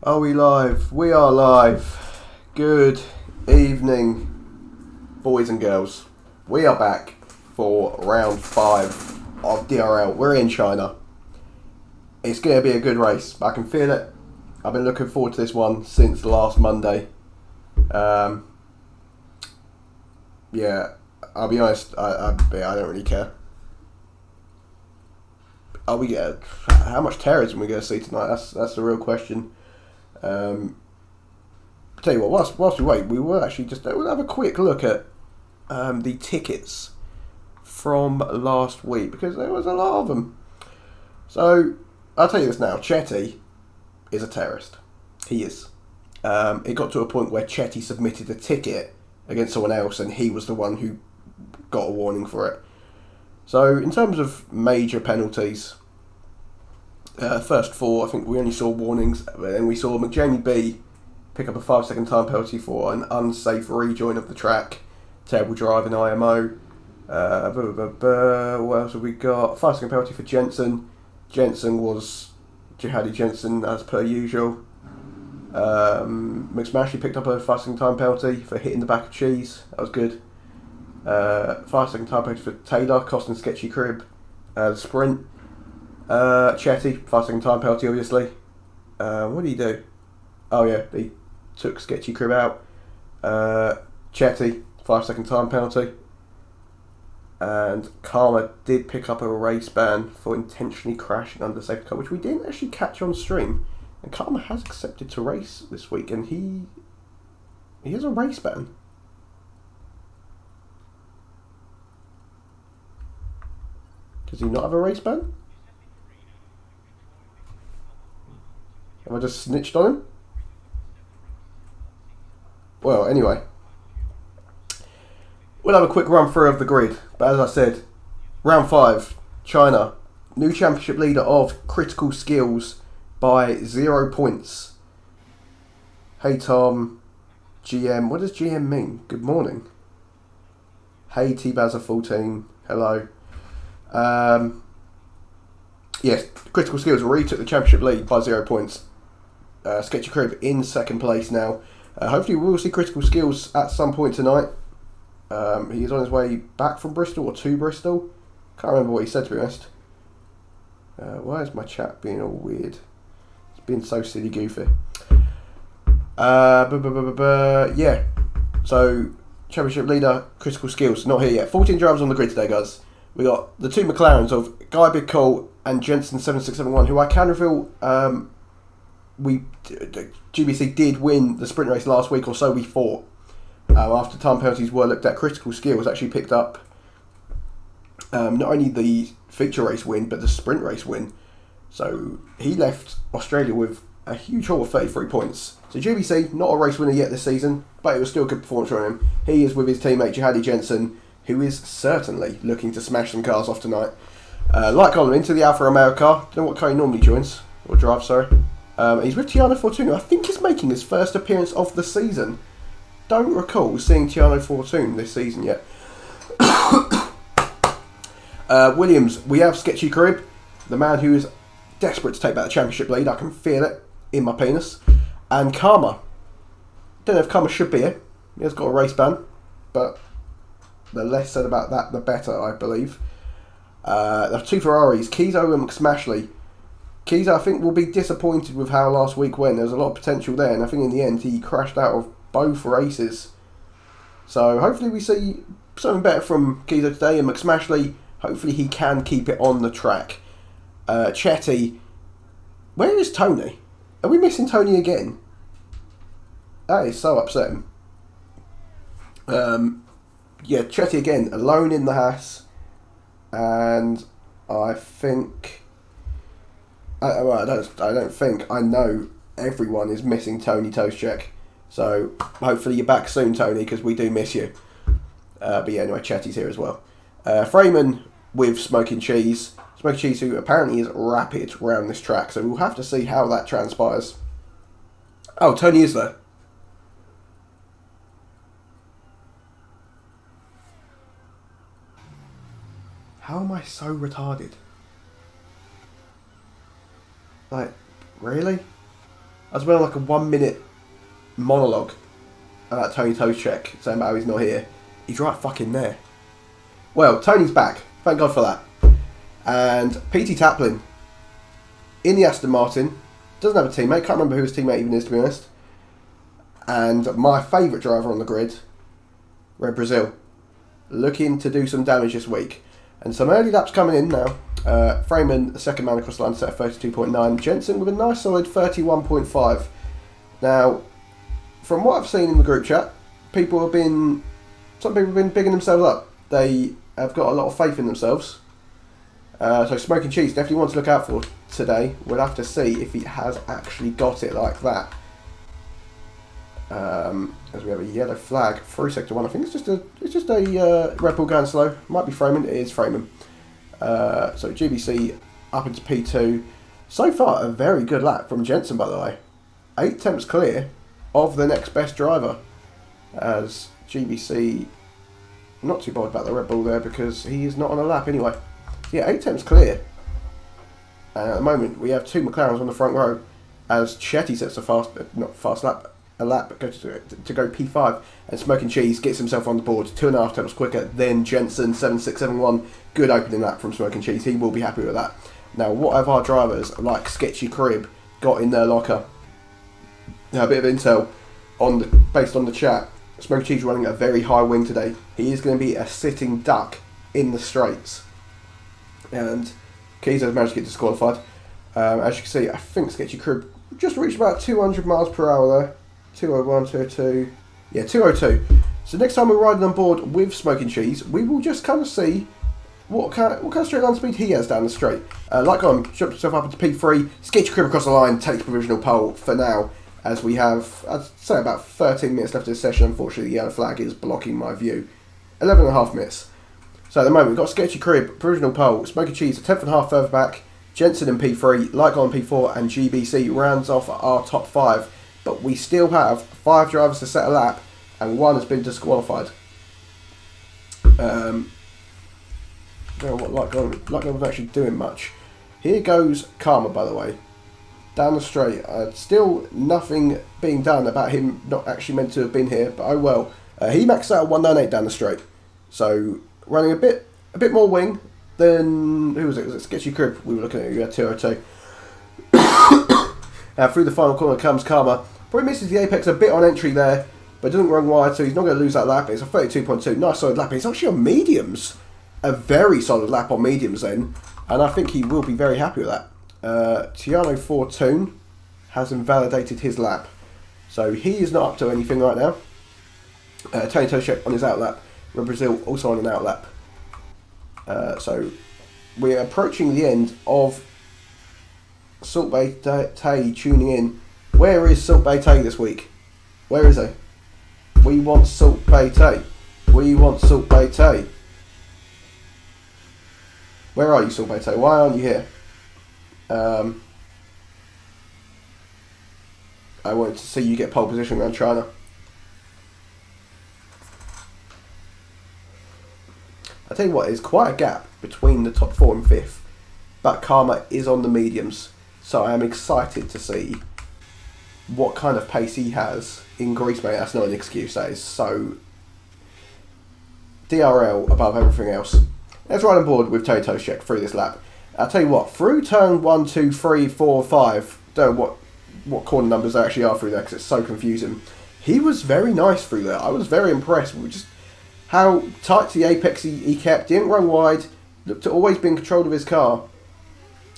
Are we live? We are live. Good evening, boys and girls. We are back for round 5 of DRL. We're in China. It's going to be a good race. I can feel it. I've been looking forward to this one since last Monday. Yeah, I'll be honest, I don't really care. How much terrorism are we going to see tonight? That's the real question. Tell you what, whilst we wait, we'll have a quick look at the tickets from last week, because there was a lot of them. So I'll tell you this now: Chetty is a terrorist. He is. It got to a point where Chetty submitted a ticket against someone else, and he was the one who got a warning for it. So in terms of major penalties, first 4, I think we only saw warnings, and we saw McJamie B pick up a 5-second time penalty for an unsafe rejoin of the track, terrible drive in IMO. What else have we got? 5-second penalty for Jensen. Jensen was Jihadi Jensen as per usual. McSmashley picked up a 5-second time penalty for hitting the back of Cheese. That was good. 5-second time penalty for Taylor, costing Sketchy Crib the sprint. Chetty, 5-second time penalty, obviously. What did he do? Oh yeah, he took Sketchy Crib out. Chetty, 5-second time penalty. And Karma did pick up a race ban for intentionally crashing under safety car, which we didn't actually catch on stream. And Karma has accepted to race this week, and he has a race ban. Does he not have a race ban? Have I just snitched on him? Well, anyway. We'll have a quick run through of the grid. But as I said, round 5, China. New championship leader of critical skills by 0 points. Hey Tom, GM. What does GM mean? Good morning. Hey T-Bazza14. Hello. Yes, critical skills already took the championship lead by 0 points. Sketchy Crib in second place now. Hopefully we will see critical skills at some point tonight. He is on his way back from Bristol or to Bristol. Can't remember what he said, to be honest. Why is my chat being all weird? It's been so silly goofy. Yeah. So championship leader, critical skills, not here yet. 14 drivers on the grid today, guys. We got the 2 McLarens of Guy Big Cole and Jensen 7671, who I can reveal GBC did win the sprint race last week, or so we thought. After time penalties were looked at, critical skills actually picked up not only the feature race win, but the sprint race win. So he left Australia with a huge haul of 33 points. So GBC, not a race winner yet this season, but it was still a good performance from him. He is with his teammate Jihadi Jensen, who is certainly looking to smash some cars off tonight. Like Colin, into the Alfa Romeo car. Don't know what car he normally joins, or drives, sorry. He's with Tiano Fortune. I think he's making his first appearance of the season. Don't recall seeing Tiano Fortune this season yet. Williams, we have Sketchy Crib, the man who is desperate to take back the championship lead. I can feel it in my penis. And Karma. Don't know if Karma should be here. He has got a race ban, but the less said about that, the better, I believe. There are 2 Ferraris, Kizo and McSmashley. Kizo, I think, will be disappointed with how last week went. There was a lot of potential there, and I think in the end he crashed out of both races. So hopefully we see something better from Kizo today, and McSmashley, hopefully he can keep it on the track. Chetty, where is Tony? Are we missing Tony again? That is so upsetting. Yeah, Chetty again, alone in the Haas, and I think I know everyone is missing Tony Toeschek. So hopefully you're back soon, Tony, because we do miss you. But yeah, anyway, Chetty's here as well. Freeman with Smoking Cheese. Smoking Cheese, who apparently is rapid around this track, so we'll have to see how that transpires. Oh, Tony is there. How am I so retarded? Like, really? I was wearing like a 1 minute monologue about Tony Toshek saying about how he's not here. He's right fucking there. Well, Tony's back. Thank God for that. And PT Taplin in the Aston Martin. Doesn't have a teammate. Can't remember who his teammate even is, to be honest. And my favourite driver on the grid, Red Brazil, looking to do some damage this week. And some early laps coming in now. Freeman, the second man across the line, set at 32.9. Jensen with a nice solid 31.5. Now, from what I've seen in the group chat, some people have been bigging themselves up. They have got a lot of faith in themselves. So Smoking Cheese definitely one to look out for today. We'll have to see if he has actually got it like that. As we have a yellow flag through sector 1. I think it's just a Red Bull going slow. Might be Freeman. It is Freeman. So GBC up into P2. So far, a very good lap from Jensen, by the way. 8 tenths clear of the next best driver. As GBC, not too bothered about the Red Bull there because he is not on a lap anyway. So yeah, 8 tenths clear. And at the moment, we have 2 McLarens on the front row as Chetty sets a lap go to go P5, and Smoking Cheese gets himself on the board 2.5 tenths quicker than Jensen. 7.671. Good opening lap from Smoking Cheese. He will be happy with that. Now, what have our drivers like Sketchy Crib got in their locker? Now, a bit of intel based on the chat. Smoking Cheese running a very high wing today. He is going to be a sitting duck in the straights, and Keys has managed to get disqualified. As you can see, I think Sketchy Crib just reached about 200 miles per hour there. 201, 202, yeah, 202. So next time we're riding on board with Smoking Cheese, we will just kind of see what kind of straight line speed he has down the straight. Like on, jumped himself up into P3, Sketchy Crib across the line, takes provisional pole for now, as we have, I'd say, about 13 minutes left of this session. Unfortunately, the yellow flag is blocking my view. 11.5 minutes. So at the moment, we've got Sketchy Crib, provisional pole, Smoking Cheese a 10.5 further back, Jensen in P3, Like on P4, and GBC rounds off our top 5. But we still have 5 drivers to set a lap, and 1 has been disqualified. Don't know what Like wasn't actually doing much. Here goes Karma, by the way, down the straight. Still nothing being done about him not actually meant to have been here, but oh well. He maxed out at 198 down the straight, so running a bit more wing than who was it? Was it Sketchy Crib? We were looking at. You had 202. Through the final corner comes Karma. Probably misses the apex a bit on entry there, but doesn't run wide, so he's not going to lose that lap. It's a 32.2. Nice solid lap. It's actually on mediums. A very solid lap on mediums then, and I think he will be very happy with that. Tiano Fortune has invalidated his lap, so he is not up to anything right now. Tony Toshek on his outlap. Red Brazil also on an outlap. So we're approaching the end of Salt Bay Tay tuning in. Where is Salt Bay Tay this week? Where is he? We want Salt Bay Tay. We want Salt Bay Tay. Where are you, Salt Bay Tay? Why aren't you here? I wanted to see you get pole position around China. I tell you what, there's quite a gap between the top 4 and 5th, but Karma is on the mediums, so I am excited to see what kind of pace he has in Greece, mate. That's not an excuse, that is so DRL above everything else. Let's ride on board with Tony Toshek through this lap. I'll tell you what, through turn 1, 2, 3, 4, 5, don't know what corner numbers there actually are through there because it's so confusing. He was very nice through there. I was very impressed with just how tight to the apex he kept. Didn't run wide, looked to always be in control of his car.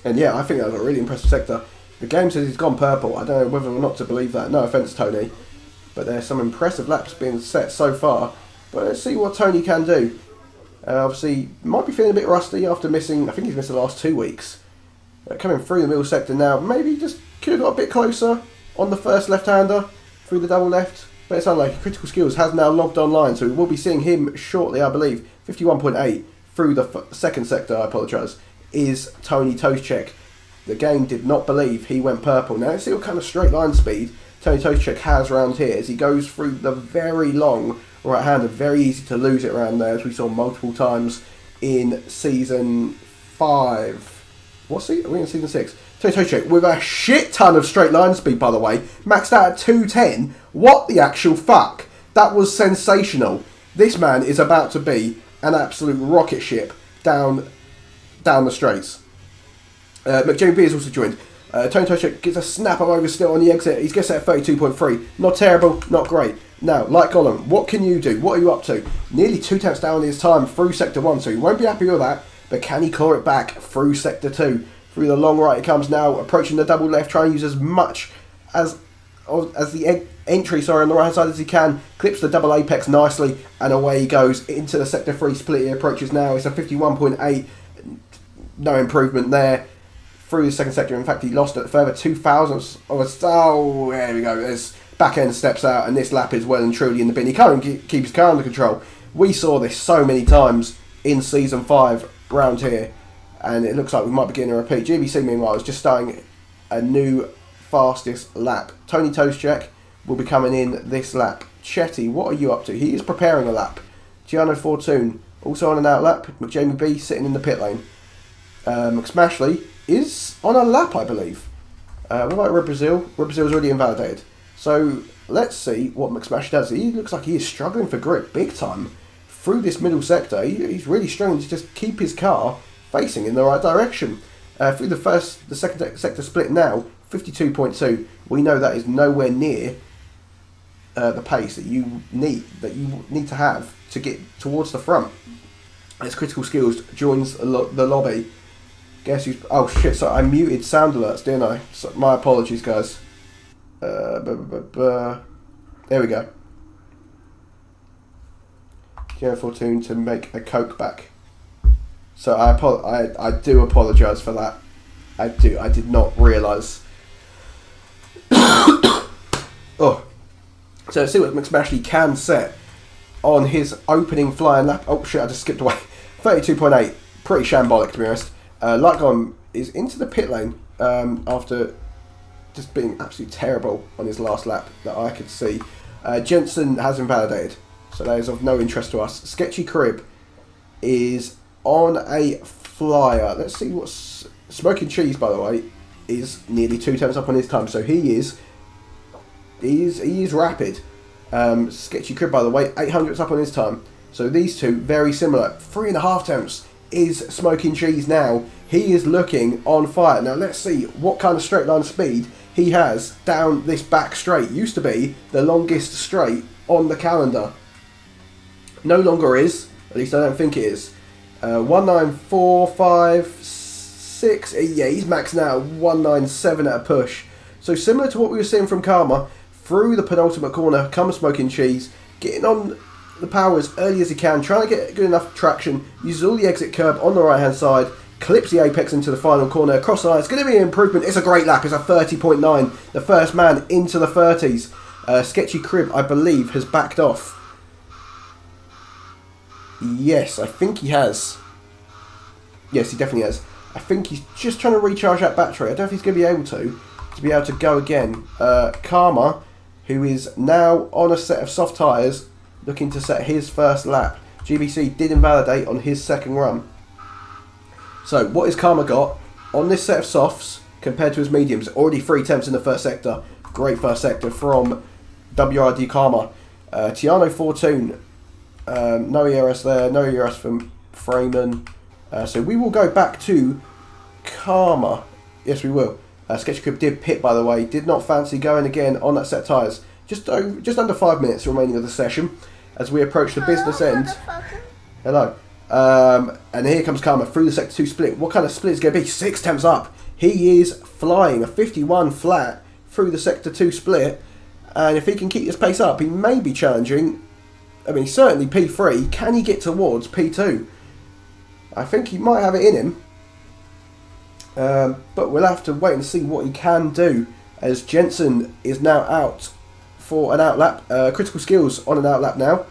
And yeah, I think that was a really impressive sector. The game says he's gone purple. I don't know whether or not to believe that. No offence, Tony. But there's some impressive laps being set so far. But let's see what Tony can do. Obviously, might be feeling a bit rusty after missing, I think he's missed the last 2 weeks. Coming through the middle sector now. Maybe just could have got a bit closer on the first left-hander through the double left. But it's unlikely. Critical Skills has now logged online, so we will be seeing him shortly, I believe. 51.8 through the second sector, I apologise, is Tony Toshek. The game did not believe he went purple. Now let's see what kind of straight line speed Tony Toshek has around here as he goes through the very long right-hander. Very easy to lose it around there, as we saw multiple times in Season 5. What season? We're in Season 6. Tony Toshek with a shit ton of straight line speed, by the way. Maxed out at 210. What the actual fuck? That was sensational. This man is about to be an absolute rocket ship down the straights. McJamie B has also joined. Tony Toshek gets a snap of oversteer on the exit. He gets at 32.3. Not terrible, not great. Now, like Gollum, what can you do? What are you up to? Nearly 2 tenths down his time through Sector 1, so he won't be happy with that. But can he claw it back through Sector 2? Through the long right it comes now, approaching the double left, trying to use as much as the entry on the right hand side as he can. Clips the double apex nicely, and away he goes into the Sector 3 split. He approaches now. It's a 51.8. No improvement there. Through the second sector, in fact, he lost a further 2 thousandths of a... Oh, there we go. There's back end steps out, and this lap is well and truly in the bin. He can't keep his car under control. We saw this so many times in Season 5 round here, and it looks like we might be getting a repeat. GBC, meanwhile, is just starting a new fastest lap. Tony Toshek will be coming in this lap. Chetty, what are you up to? He is preparing a lap. Giano Fortune, also on an out lap. McJamie B sitting in the pit lane. McSmashley is on a lap, I believe. What about Red Brazil? Red Brazil is already invalidated. So let's see what McSmash does. He looks like he is struggling for grip big time through this middle sector. He's really struggling to just keep his car facing in the right direction. Through the second sector split now, 52.2. We know that is nowhere near the pace that you need to have to get towards the front. As Critical Skills joins the lobby. Guess who's... Oh shit, so I muted sound alerts, didn't I? So, my apologies, guys. There we go. Geo Fortune to make a Coke back. So I do apologise for that. I did not realise. Oh. So let's see what McSmashley can set on his opening flying lap. Oh shit, I just skipped away. 32.8. Pretty shambolic, to be honest. Lycon is into the pit lane after just being absolutely terrible on his last lap that I could see. Jensen has invalidated, so that is of no interest to us. Sketchy Crib is on a flyer. Let's see what's... Smoking Cheese, by the way, is nearly 2 times up on his time, so he is rapid. Sketchy Crib, by the way, 800s up on his time. So these two, very similar. 3.5 times is Smoking Cheese now. He is looking on fire. Now let's see what kind of straight line speed he has down this back straight. Used to be the longest straight on the calendar. No longer is. At least I don't think it is. 19456. Yeah, he's maxed out 197 at a push. So similar to what we were seeing from Karma, through the penultimate corner comes Smoking Cheese, getting on the power as early as he can, trying to get good enough traction, uses all the exit curb on the right hand side, clips the apex into the final corner, across the line. It's going to be an improvement. It's a great lap. It's a 30.9. The first man into the 30s. Sketchy Crib, I believe, has backed off. Yes, I think he has. Yes, he definitely has. I think he's just trying to recharge that battery. I don't know if he's going to be able to go again. Karma, who is now on a set of soft tyres, looking to set his first lap. GBC did invalidate on his second run. So what has Karma got on this set of softs compared to his mediums? Already 3 tenths in the first sector. Great first sector from WRD Karma. Tiano Fortune, no ERS there, no ERS from Freeman. So we will go back to Karma. Yes, we will. Sketchy Crib did pit, by the way. Did not fancy going again on that set of tyres. Just under 5 minutes remaining of the session as we approach the business end. Hello. And here comes Karma through the Sector 2 split. What kind of split is going to be? 6 tenths up. He is flying a 51 flat through the Sector 2 split. And if he can keep this pace up, he may be challenging. I mean, certainly P3. Can he get towards P2? I think he might have it in him. But we'll have to wait and see what he can do, as Jensen is now out for an outlap. Critical Skills on an outlap now.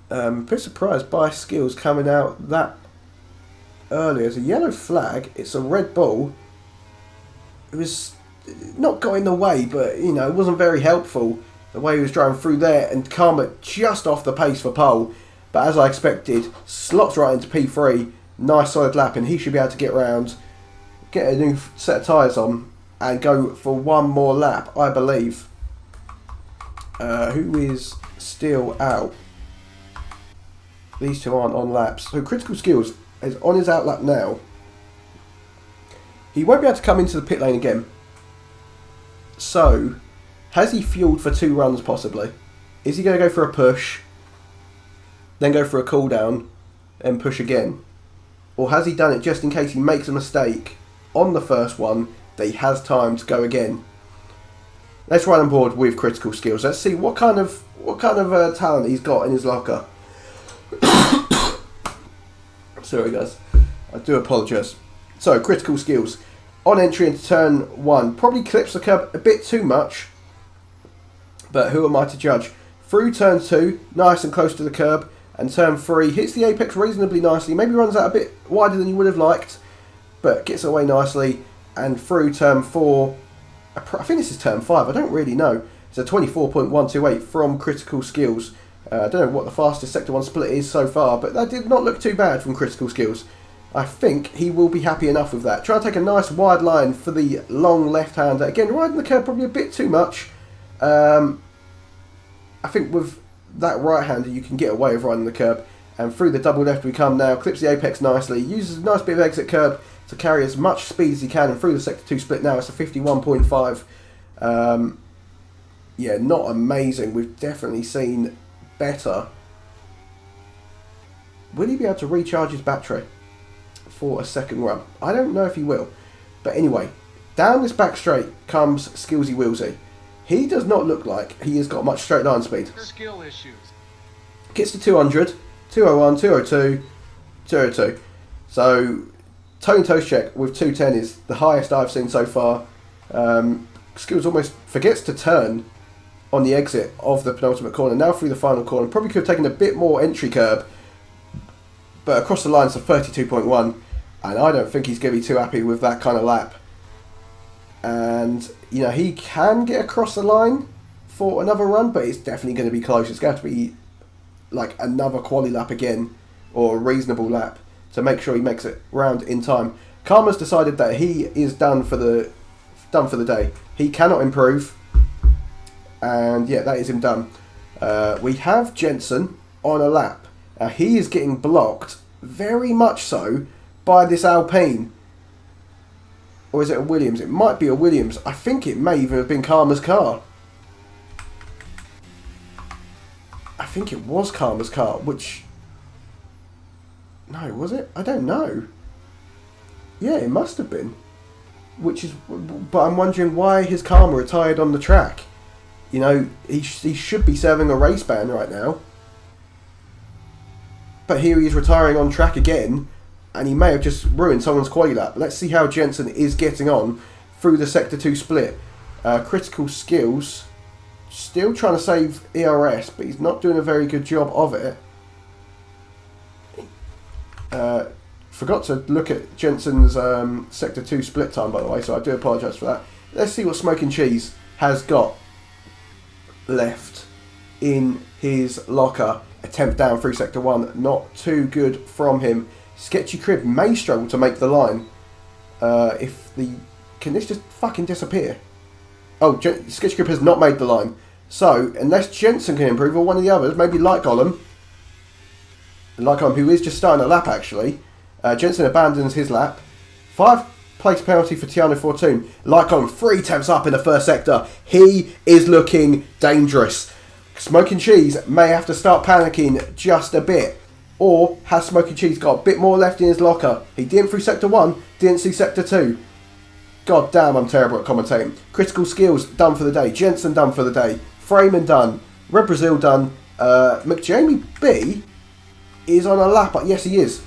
Pretty surprised by Skills coming out that early. As a yellow flag, it's a Red Bull. It was not going the way, but you know, it wasn't very helpful the way he was driving through there, and Karma just off the pace for pole. But as I expected, slots right into P3. Nice solid lap, and he should be able to get round get a new set of tyres on, and go for one more lap, I believe. Who is still out? These two aren't on laps. So Critical Skills is on his out lap now. He won't be able to come into the pit lane again. So, has he fueled for 2 runs possibly? Is he going to go for a push, then go for a cool down, and push again? Or has he done it just in case he makes a mistake on the first one that he has time to go again? Let's run on board with Critical Skills. Let's see what kind of talent he's got in his locker. Sorry guys, I do apologise. So Critical Skills on entry into turn 1 probably clips the curb a bit too much, but who am I to judge? Through turn 2, nice and close to the curb, and turn 3 hits the apex reasonably nicely. Maybe runs out a bit wider than you would have liked, but gets away nicely. And through turn 4, I think this is turn 5. I don't really know. It's a 24.128 from Critical Skills. I don't know what the fastest Sector 1 split is so far, but that did not look too bad from Critical Skills. I think he will be happy enough with that. Try to take a nice wide line for the long left-hander. Again, riding the curb probably a bit too much. I think with that right-hander you can get away with riding the curb. And through the double left we come now. Clips the apex nicely. Uses a nice bit of exit curb to carry as much speed as he can. And through the Sector 2 split now it's a 51.5. Yeah, not amazing. We've definitely seen better. Will he be able to recharge his battery for a second run? I don't know if he will. But anyway, down this back straight comes Skillsy Willsy. He does not look like he has got much straight line speed. Skill issues. Gets to 200, 201, 202, 202. So, Tony Toastcheck with 210 is the highest I've seen so far. Skills almost forgets to turn on the exit of the penultimate corner. Now through the final corner. Probably could have taken a bit more entry curb. But across the line it's a 32.1. And I don't think he's going to be too happy with that kind of lap. And, you know, he can get across the line for another run, but it's definitely going to be close. It's going to have to be like another quali lap again, or a reasonable lap, to make sure he makes it round in time. Karma's decided that he is done for the day. He cannot improve. And yeah, that is him done. We have Jensen on a lap. He is getting blocked, very much so, by this Alpine. Or is it a Williams? It might be a Williams. I think it may even have been Karma's car. I think it was Karma's car, which... No, was it? I don't know. Yeah, it must have been. Which is... But I'm wondering why his Karma retired on the track. You know, he should be serving a race ban right now. But here he is retiring on track again. And he may have just ruined someone's quali lap. Let's see how Jensen is getting on through the Sector 2 split. Critical Skills. Still trying to save ERS, but he's not doing a very good job of it. Forgot to look at Jensen's Sector 2 split time, by the way, so I do apologise for that. Let's see what Smoking Cheese has got left in his locker. Attempt down through Sector 1. Not too good from him. Sketchy Crib may struggle to make the line. Can this just fucking disappear? Oh, Sketchy Crib has not made the line. So, unless Jensen can improve, or one of the others, maybe Light Golem, who is just starting a lap actually. Jensen abandons his lap. 5 place penalty for Tiano Fortune. Light Golem 3 attempts up in the first sector. He is looking dangerous. Smoking Cheese may have to start panicking just a bit. Or has Smoking Cheese got a bit more left in his locker? He didn't through Sector 1, didn't see Sector 2. God damn, I'm terrible at commentating. Critical Skills done for the day. Jensen done for the day. Freeman done. Red Brazil done. McJamie B is on a lap. Yes, he is.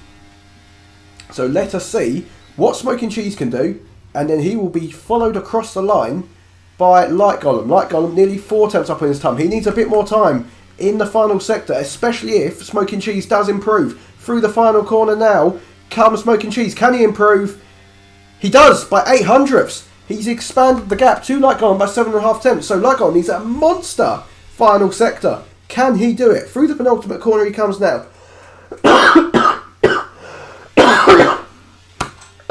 So let us see what Smoking Cheese can do. And then he will be followed across the line by Light Golem. Light Golem nearly 4 attempts up in his time. He needs a bit more time in the final sector, especially if Smoking Cheese does improve. Through the final corner now comes Smoking Cheese. Can he improve? He does, by 0.08. He's expanded the gap to Light Golem by 7.5 attempts. So Light Golem needs a monster final sector. Can he do it? Through the penultimate corner he comes now.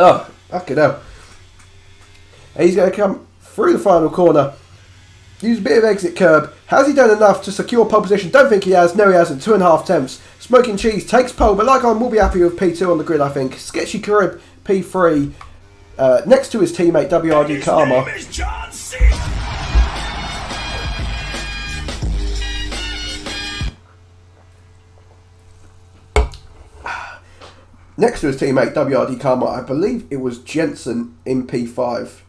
Oh, fucking hell. He's going to come through the final corner. Use a bit of exit curb. Has he done enough to secure pole position? Don't think he has. No, he hasn't. 2.5 attempts. Smoking Cheese takes pole, but Lycon will be happy with P2 on the grid, I think. Sketchy Carib, P3. Next to his teammate, WRD Karma. Next to his teammate, WRD Karma, I believe it was Jensen in P5.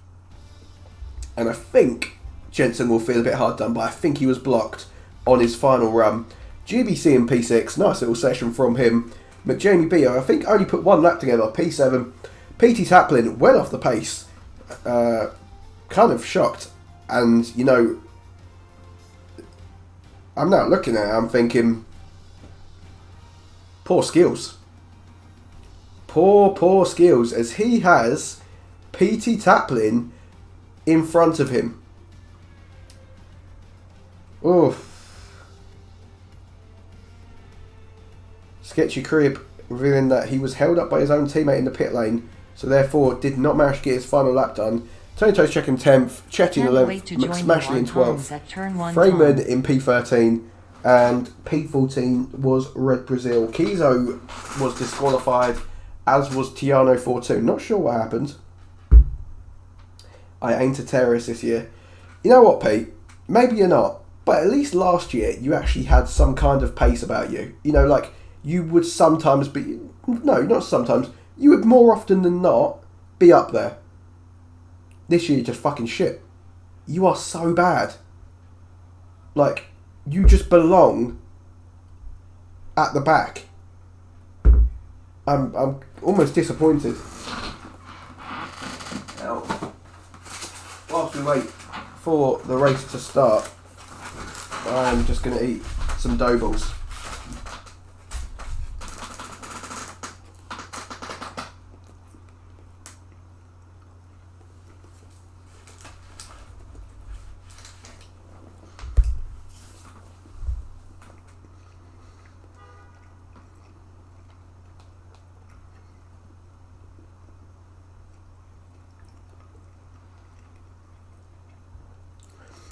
And I think Jensen will feel a bit hard done, but I think he was blocked on his final run. GBC in P6, nice little session from him. McJamie B, I think only put one lap together, P7. PT Taplin, well off the pace. Kind of shocked. And, you know, I'm now looking at it, I'm thinking, poor skills. Poor skills, as he has PT Taplin in front of him. Oof. Sketchy Crib revealing that he was held up by his own teammate in the pit lane, so therefore did not manage to get his final lap done. Tony Toast checking 10th, Chetty in 11th, McSmashley in 12th, Freeman in P13, and P14 was Red Brazil. Kizo was disqualified, as was Tiano 42. Not sure what happened. I aim to terrorist this year. You know what, Pete? Maybe you're not, but at least last year you actually had some kind of pace about you. You know, like, you would sometimes be... No, not sometimes. You would more often than not be up there. This year you're just fucking shit. You are so bad. Like, you just belong at the back. I'm almost disappointed. Now, whilst we wait for the race to start, I'm just going to eat some dough balls.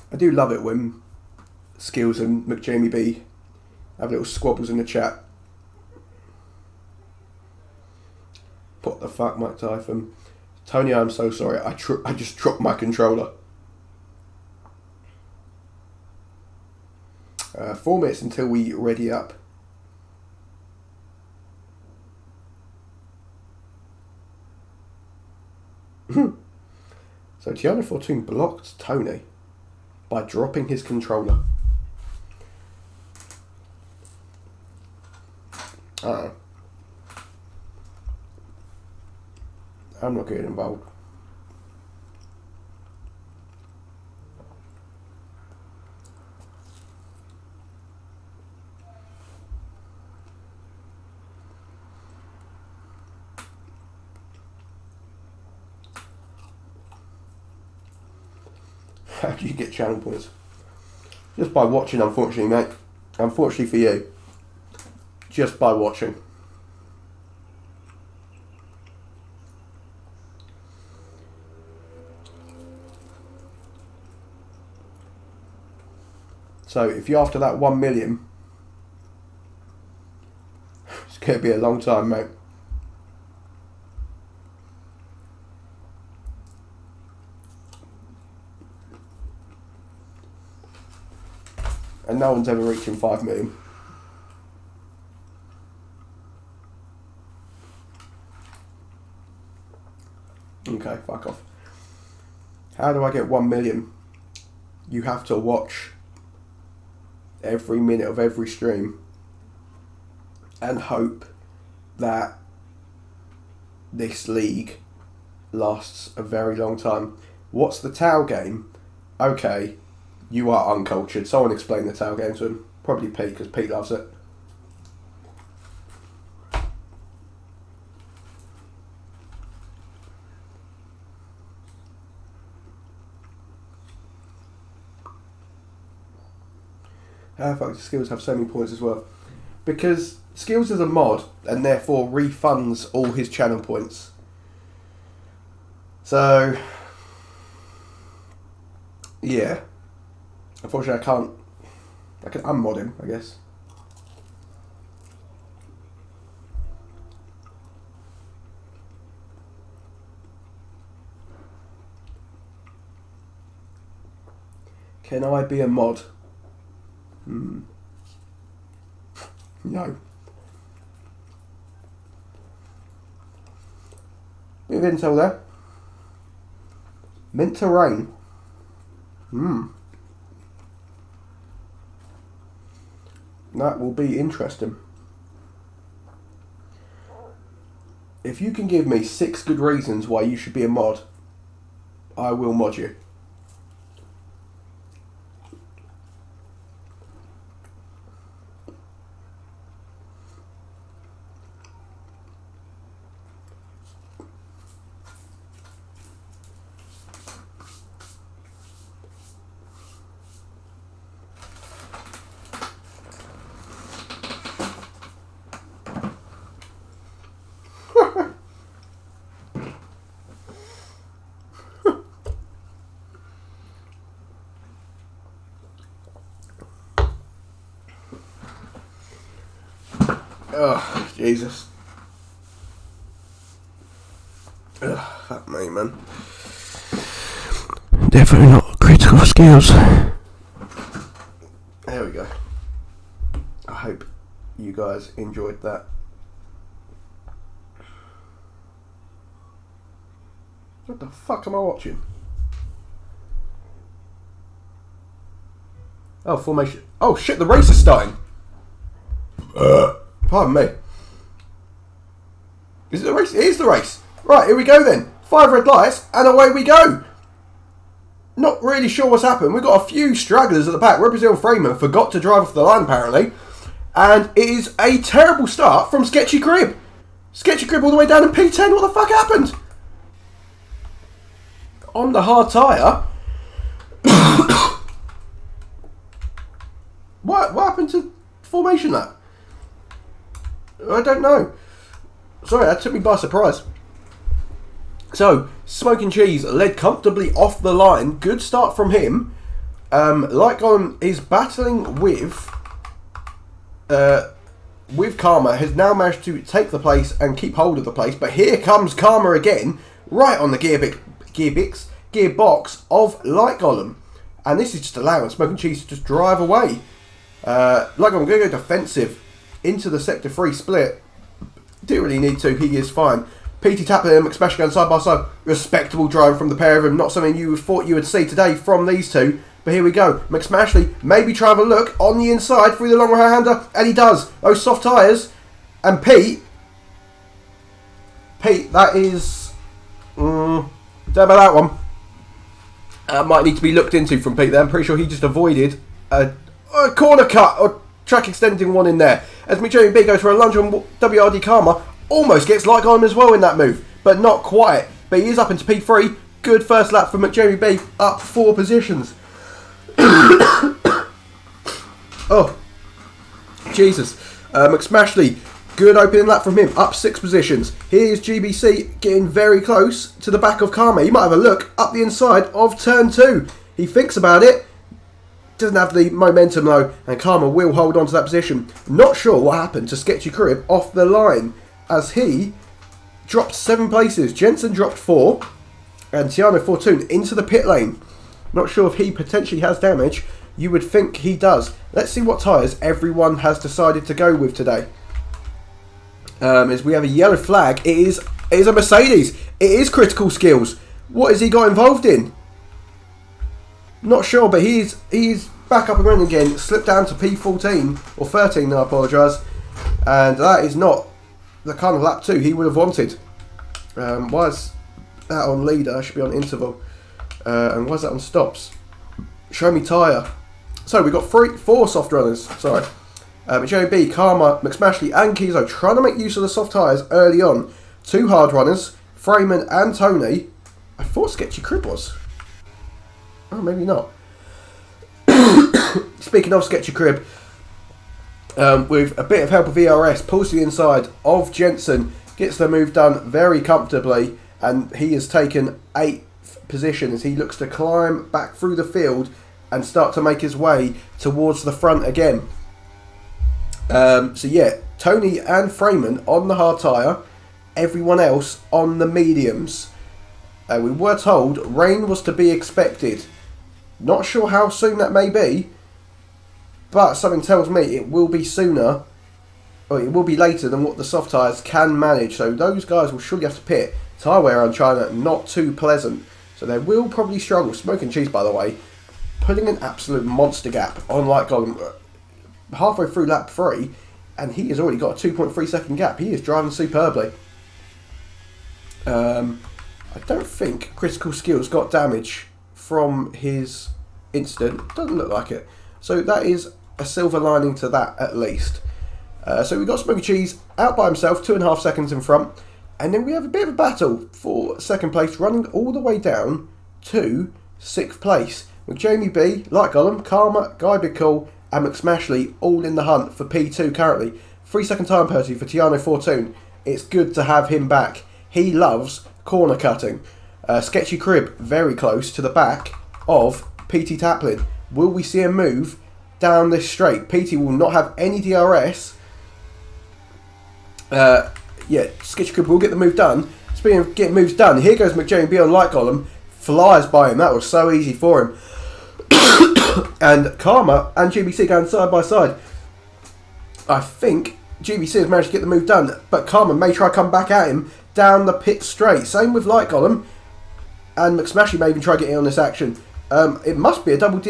I do love it when Skills and McJamie B have little squabbles in the chat. What the fuck, Mike Typhon? Tony, I'm so sorry. I just dropped my controller. 4 minutes until we ready up. So Tiano 14 blocked Tony by dropping his controller. I'm not getting involved. How do you get channel points? Just by watching, unfortunately, mate. Unfortunately for you. Just by watching. So, if you're after that 1 million, it's going to be a long time, mate. And no one's ever reaching 5 million. Okay, fuck off. How do I get 1 million? You have to watch every minute of every stream and hope that this league lasts a very long time. What's the Tau game? Okay, you are uncultured. Someone explain the Tau game to him. Probably Pete, because Pete loves it. How the fuck do Skills have so many points as well? Because Skills is a mod and therefore refunds all his channel points. So, Yeah. Unfortunately, I can't. I can unmod him, I guess. Can I be a mod? No. Bit of intel there. Mint to rain. That will be interesting. If you can give me 6 good reasons why you should be a mod, I will mod you. Oh, Jesus. Ugh, fuck me, man. Definitely not critical skills. There we go. I hope you guys enjoyed that. What the fuck am I watching? Oh, formation. Oh shit, the race is starting. Pardon me. Is it the race? It is the race. Right, here we go then. 5 red lights and away we go. Not really sure what's happened. We've got a few stragglers at the back. Brazil Freeman forgot to drive off the line apparently. And it is a terrible start from Sketchy Crib. Sketchy Crib all the way down in P10. What the fuck happened? On the hard tyre. What happened to formation lap? I don't know. Sorry, that took me by surprise. So, Smoking Cheese led comfortably off the line. Good start from him. Lycon is battling with Karma. Has now managed to take the place and keep hold of the place. But here comes Karma again, right on the gearbox of Light Golem. And this is just allowing Smoking Cheese to just drive away. Light Golem going to go defensive into the sector 3 split. Didn't really need to. He is fine. PT Tapper and McSmash going side by side. Respectable drive from the pair of them. Not something you thought you would see today from these two. But here we go. McSmashley maybe try and have a look on the inside through the long right hander. And he does. Those soft tyres. And Pete, that is... don't know about that one. Might need to be looked into from Pete there. I'm pretty sure he just avoided a corner cut or track extending one in there. As McJamie goes for a lunge on WRD Karma. Almost gets Light Golem as well in that move, but not quite. But he is up into P3. Good first lap for McJamie B, up 4 positions. Oh, Jesus. McSmashley, good opening lap from him, up 6 positions. Here's GBC getting very close to the back of Karma. He might have a look up the inside of turn 2. He thinks about it. Doesn't have the momentum though, and Karma will hold on to that position. Not sure what happened to Sketchy Crib off the line, as he dropped 7 places. Jensen dropped 4, and Tiano Fortune into the pit lane. Not sure if he potentially has damage. You would think he does. Let's see what tyres everyone has decided to go with today. As we have a yellow flag, it is a Mercedes. It is critical skills. What has he got involved in? Not sure, but he's back up and running again. Slipped down to P14 or 13. I apologise, and that is not the kind of lap 2 he would have wanted. Why is that on leader? Should be on interval. And why is that on stops? Show me tyre. So we've got 4 soft runners. Sorry. JB, Karma, McSmashley and Kizo trying to make use of the soft tyres early on. 2 hard runners, Freeman and Tony. I thought Sketchy Crib was. Oh, maybe not. Speaking of Sketchy Crib, with a bit of help of ERS, pulls to the inside of Jensen, gets the move done very comfortably, and he has taken 8th position as he looks to climb back through the field and start to make his way towards the front again. So yeah, Tony and Freeman on the hard tyre, everyone else on the mediums. We were told rain was to be expected. Not sure how soon that may be, but something tells me it will be sooner, or it will be later than what the soft tyres can manage. So those guys will surely have to pit. Tyre wear on China, not too pleasant. So they will probably struggle. Smoke and Cheese, by the way, putting an absolute monster gap on Light Golem halfway through lap 3, and he has already got a 2.3 second gap. He is driving superbly. I don't think Critical Skills got damage from his incident. Doesn't look like it. So that is a silver lining to that, at least. So we've got Smoky Cheese out by himself, 2.5 seconds in front. And then we have a bit of a battle for second place, running all the way down to 6th place. With Jamie B, Light Golem, Karma, Guy Big Cool, and McSmashley all in the hunt for P2 currently. 3-second time penalty for Tiano Fortune. It's good to have him back. He loves corner cutting. Sketchy Crib very close to the back of PT Taplin. Will we see a move down this straight? PT will not have any DRS. Yeah, Sketchy Crib will get the move done. Speaking of getting moves done, here goes McJamie on Light Golem. Flies by him. That was so easy for him. And Karma and GBC going side by side. I think GBC has managed to get the move done, but Karma may try to come back at him down the pit straight. Same with Light Golem. And McSmashy may even try to get in on this action. It must be a double...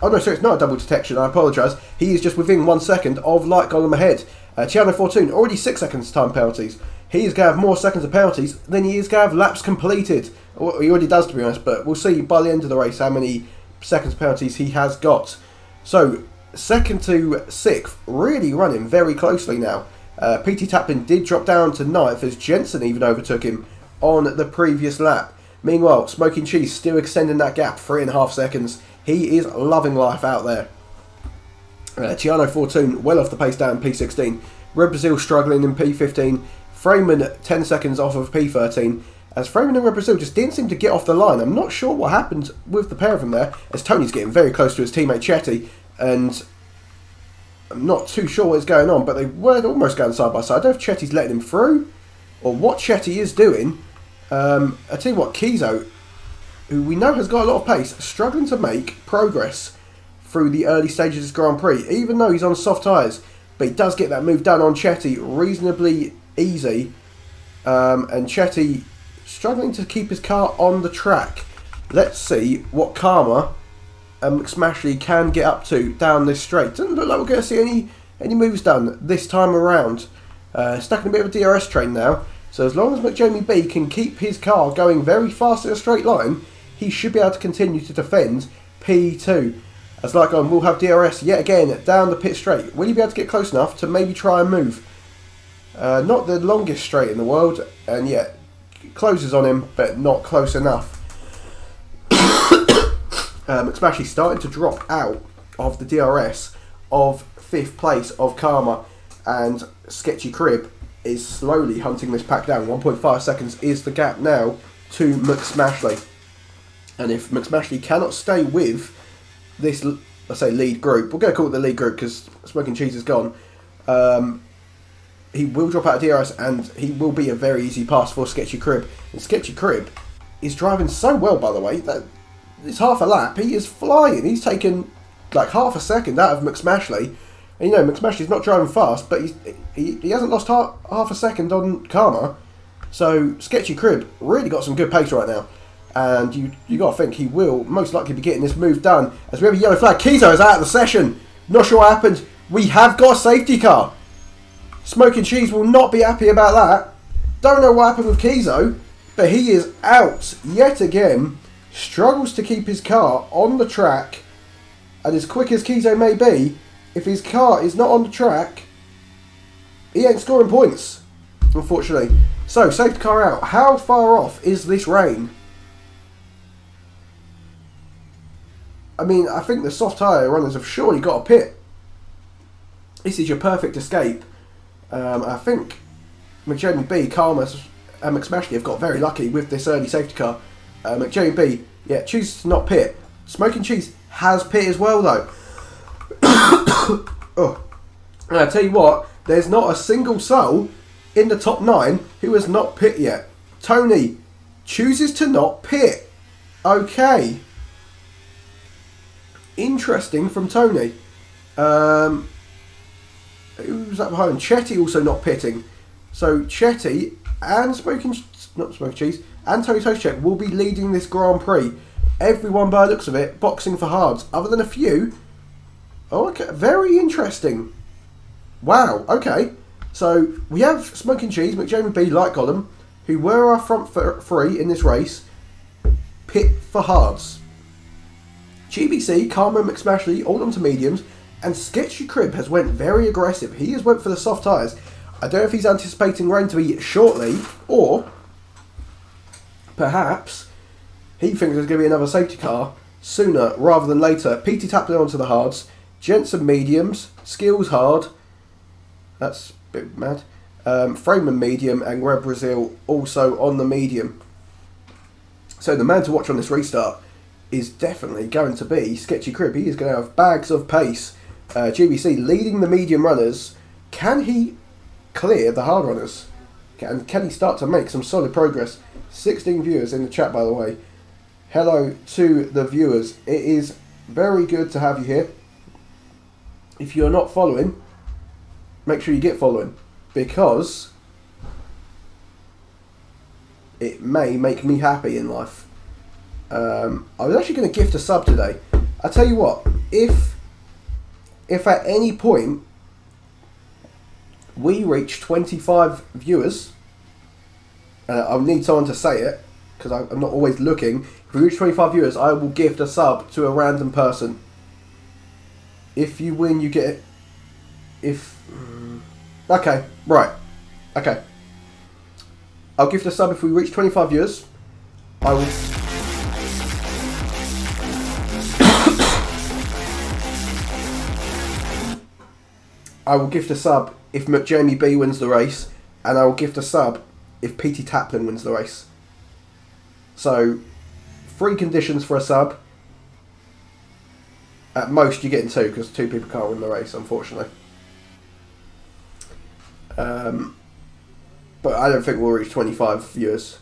Oh no, sorry, it's not a double detection. I apologise. He is just within 1 second of Light Golem ahead. Tiano Fortune, already 6 seconds time penalties. He is going to have more seconds of penalties than he is going to have laps completed. Well, he already does, to be honest, but we'll see by the end of the race how many seconds of penalties he has got. So, 2nd to 6th, really running very closely now. PT Taplin did drop down to 9th as Jensen even overtook him on the previous lap. Meanwhile, Smoking Cheese still extending that gap, 3.5 seconds. He is loving life out there. Tiano Fortune well off the pace down P16. Red Brazil struggling in P15. Freeman 10 seconds off of P13. As Freeman and Red Brazil just didn't seem to get off the line. I'm not sure what happened with the pair of them there, as Tony's getting very close to his teammate Chetty, and I'm not too sure what's going on, but they were almost going side by side. I don't know if Chetty's letting him through, or what Chetty is doing. I tell you what, Kizo, who we know has got a lot of pace, struggling to make progress through the early stages of this Grand Prix, even though he's on soft tyres, but he does get that move done on Chetty reasonably easy, and Chetty struggling to keep his car on the track. Let's see what Karma and McSmashley can get up to down this straight. Doesn't look like we're going to see any moves done this time around. Stacking a bit of a DRS train now, so as long as McJamie B can keep his car going very fast in a straight line, he should be able to continue to defend P2. As Light Golem will have DRS yet again down the pit straight. Will he be able to get close enough to maybe try and move? Not the longest straight in the world, and yet closes on him, but not close enough. McSmashy starting to drop out of the DRS of 5th place of Karma, and Sketchy Crib is slowly hunting this pack down. 1.5 seconds is the gap now to McSmashley. And if McSmashley cannot stay with this, let's say, lead group, we're going to call it the lead group because Smoking Cheese is gone, he will drop out of DRS and he will be a very easy pass for Sketchy Crib. And Sketchy Crib is driving so well, by the way, that it's half a lap. He is flying. He's taken like half a second out of McSmashley. And you know, McSmashley's not driving fast, but he hasn't lost half a second on Karma. So Sketchy Crib really got some good pace right now. And you got to think he will most likely be getting this move done. As we have a yellow flag, Kizo is out of the session. Not sure what happened. We have got a safety car. Smoking Cheese will not be happy about that. Don't know what happened with Kizo, but he is out yet again. Struggles to keep his car on the track. And as quick as Kizo may be, if his car is not on the track, he ain't scoring points, unfortunately. So, safety car out. How far off is this rain? I mean, I think the soft tyre runners have surely got a pit. This is your perfect escape. I think McJamie B, Karma and McSmashley have got very lucky with this early safety car. McJB, yeah, chooses to not pit. Smoking Cheese has pit as well, though. Oh. And I tell you what, there's not a single soul in the top 9 who has not pit yet. Tony chooses to not pit. Okay. Interesting from Tony. Who's that behind? Chetty also not pitting. So Chetty and not Smoking Cheese and Tony Toastcheck will be leading this Grand Prix. Everyone, by the looks of it, boxing for hards, other than a few. Oh, okay, very interesting. Wow, okay. So we have Smoking Cheese, McJamie, Light Gollum, who were our front three in this race, pit for hards. GBC, Karma, McSmashley, all onto mediums, and Sketchy Crib has went very aggressive. He has went for the soft tyres. I don't know if he's anticipating rain to be shortly, or perhaps he thinks there's going to be another safety car sooner rather than later. PT Taplin onto the hards, Jensen mediums, Skills hard. That's a bit mad. Freeman medium and Red Brazil also on the medium. So the man to watch on this restart is definitely going to be Sketchy Crib. He is going to have bags of pace. GBC leading the medium runners. Can he clear the hard runners? Can he start to make some solid progress? 16 viewers in the chat, by the way. Hello to the viewers. It is very good to have you here. If you're not following, make sure you get following, because it may make me happy in life. I was actually going to gift a sub today. I tell you what, if at any point we reach 25 viewers, I'll need someone to say it because I'm not always looking. If we reach 25 viewers, I will gift a sub to a random person. If you win, you get it. Okay, right. Okay. I'll gift a sub if we reach 25 viewers. I will. I will gift a sub if McJamie B wins the race, and I will gift a sub if PT Taplin wins the race. So, 3 conditions for a sub. At most, you're getting 2 because 2 people can't win the race, unfortunately. But I don't think we'll reach 25 viewers.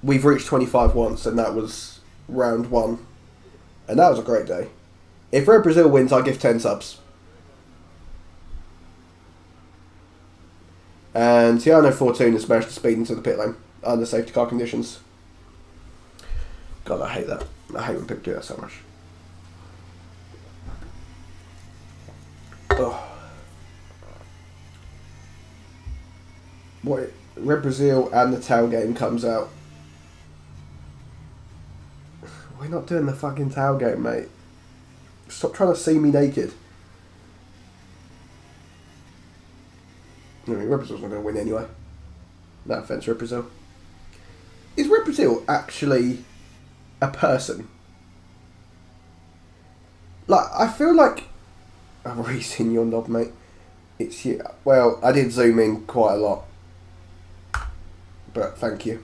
We've reached 25 once, and that was round 1. And that was a great day. If Red Brazil wins, I give 10 subs. And Tiano Fortune has smashed the speed into the pit lane under safety car conditions. God, I hate that. I hate when people do that so much. Oh. What? Red Brazil and the tail game comes out. We're not doing the fucking tail game, mate. Stop trying to see me naked. I mean, Red Brazil's not going to win anyway. No offence, Red Brazil. Is Red Brazil actually a person? Like, I feel like... I'm already seeing your knob, mate. It's you. Well, I did zoom in quite a lot. But thank you.